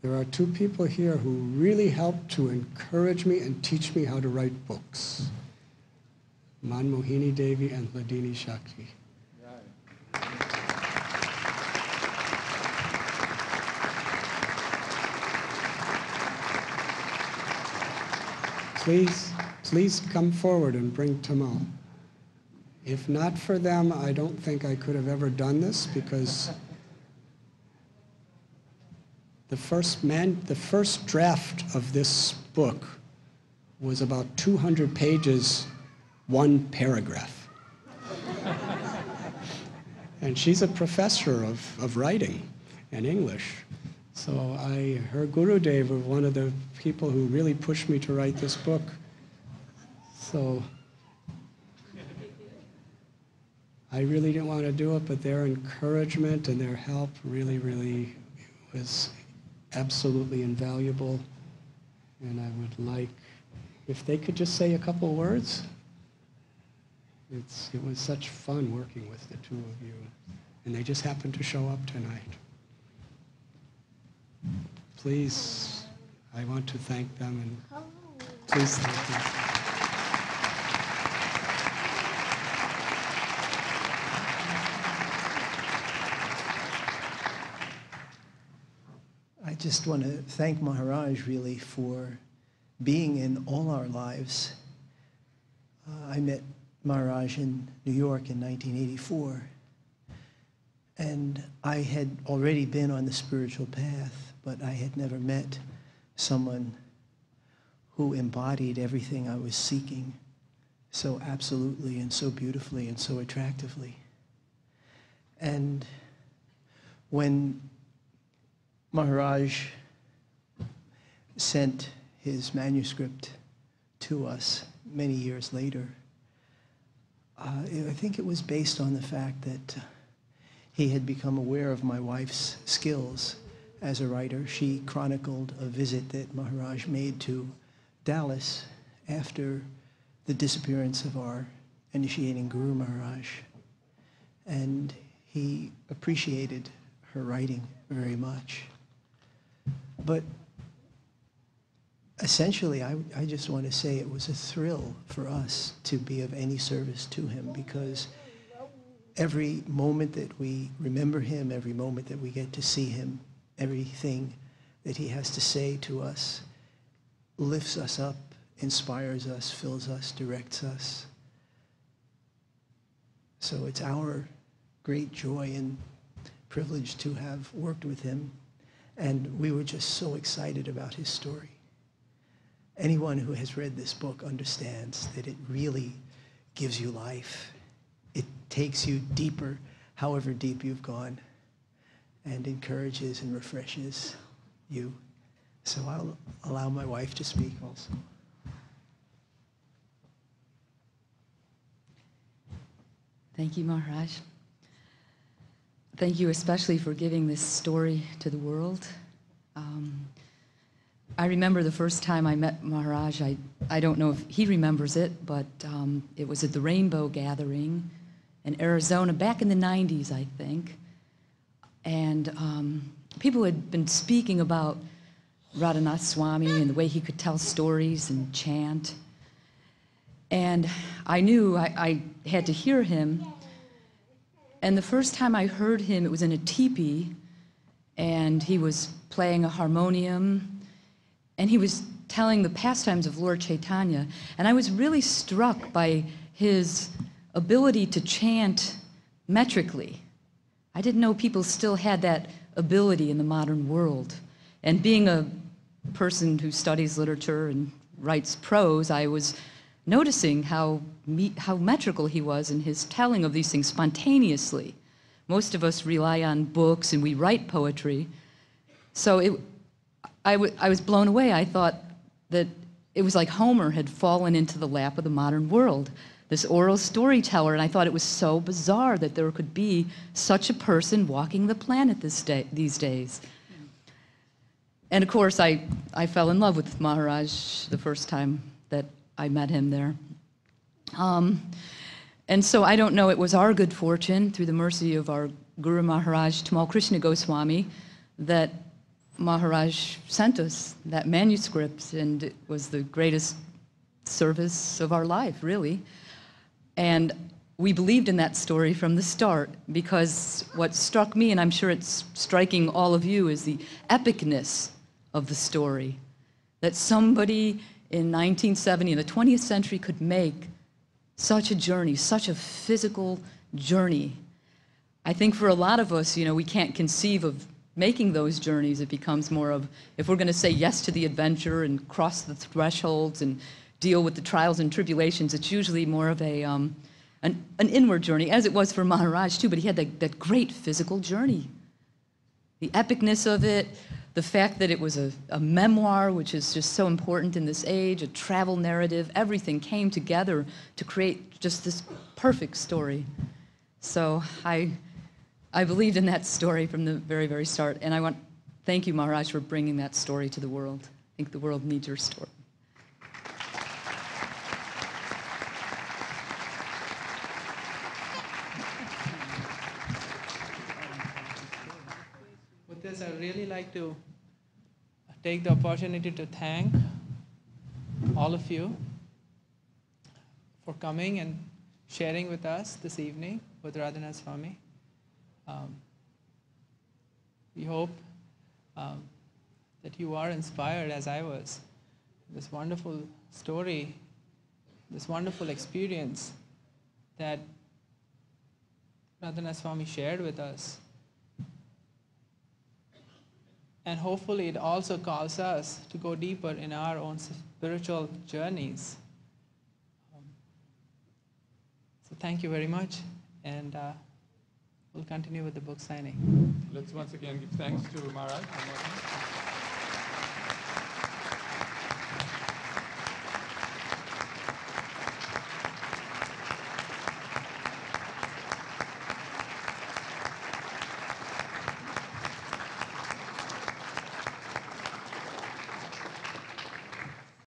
There are two people here who really helped to encourage me and teach me how to write books. Manmohini Devi and Hladini Shakti. Please come forward and bring Tamal. If not for them, I don't think I could have ever done this, because the first draft of this book was about 200 pages, one paragraph. And she's a professor of writing and English. So her Gurudev was one of the people who really pushed me to write this book. So I really didn't want to do it, but their encouragement and their help really, really was absolutely invaluable. And I would like, if they could just say a couple words. It was such fun working with the two of you. And they just happened to show up tonight. Please, I want to thank them, and please thank them. I just want to thank Maharaj really for being in all our lives. I met Maharaj in New York in 1984, and I had already been on the spiritual path, but I had never met someone who embodied everything I was seeking so absolutely and so beautifully and so attractively. And when Maharaj sent his manuscript to us many years later, I think it was based on the fact that he had become aware of my wife's skills as a writer. She chronicled a visit that Maharaj made to Dallas after the disappearance of our initiating Guru Maharaj. And he appreciated her writing very much. But essentially, I just want to say it was a thrill for us to be of any service to him, because every moment that we remember him, every moment that we get to see him, everything that he has to say to us lifts us up, inspires us, fills us, directs us. So it's our great joy and privilege to have worked with him, and we were just so excited about his story. Anyone who has read this book understands that it really gives you life. It takes you deeper, however deep you've gone, and encourages and refreshes you. So I'll allow my wife to speak also. Thank you, Maharaj. Thank you especially for giving this story to the world. I remember the first time I met Maharaj. I don't know if he remembers it, but it was at the Rainbow Gathering in Arizona back in the 90s, I think. And people had been speaking about Radhanath Swami and the way he could tell stories and chant. And I knew I had to hear him. And the first time I heard him, it was in a teepee, and he was playing a harmonium, and he was telling the pastimes of Lord Chaitanya. And I was really struck by his ability to chant metrically. I didn't know people still had that ability in the modern world. And being a person who studies literature and writes prose, I was noticing how metrical he was in his telling of these things spontaneously. Most of us rely on books and we write poetry. So I was blown away. I thought that it was like Homer had fallen into the lap of the modern world, this oral storyteller, and I thought it was so bizarre that there could be such a person walking the planet these days. And of course, I fell in love with Maharaj the first time that I met him there. And so I don't know, it was our good fortune, through the mercy of our Guru Maharaj, Tamal Krishna Goswami, that Maharaj sent us that manuscript, and it was the greatest service of our life, really. And we believed in that story from the start, because what struck me, and I'm sure it's striking all of you, is the epicness of the story. That somebody in 1970, in the 20th century, could make such a journey, such a physical journey. I think for a lot of us, we can't conceive of making those journeys. It becomes more of, if we're going to say yes to the adventure and cross the thresholds and deal with the trials and tribulations, it's usually more of an inward journey, as it was for Maharaj too, but he had that great physical journey. The epicness of it, the fact that it was a memoir, which is just so important in this age, a travel narrative, everything came together to create just this perfect story. So I believed in that story from the very, very start, and I want to thank you, Maharaj, for bringing that story to the world. I think the world needs your story. With this, I'd really like to take the opportunity to thank all of you for coming and sharing with us this evening with Radhanath Swami. We hope that you are inspired, as I was. This wonderful story, this wonderful experience that Radhanath Swami shared with us. And hopefully it also calls us to go deeper in our own spiritual journeys. So thank you very much, and we'll continue with the book signing. Let's once again give thanks to Maharaj.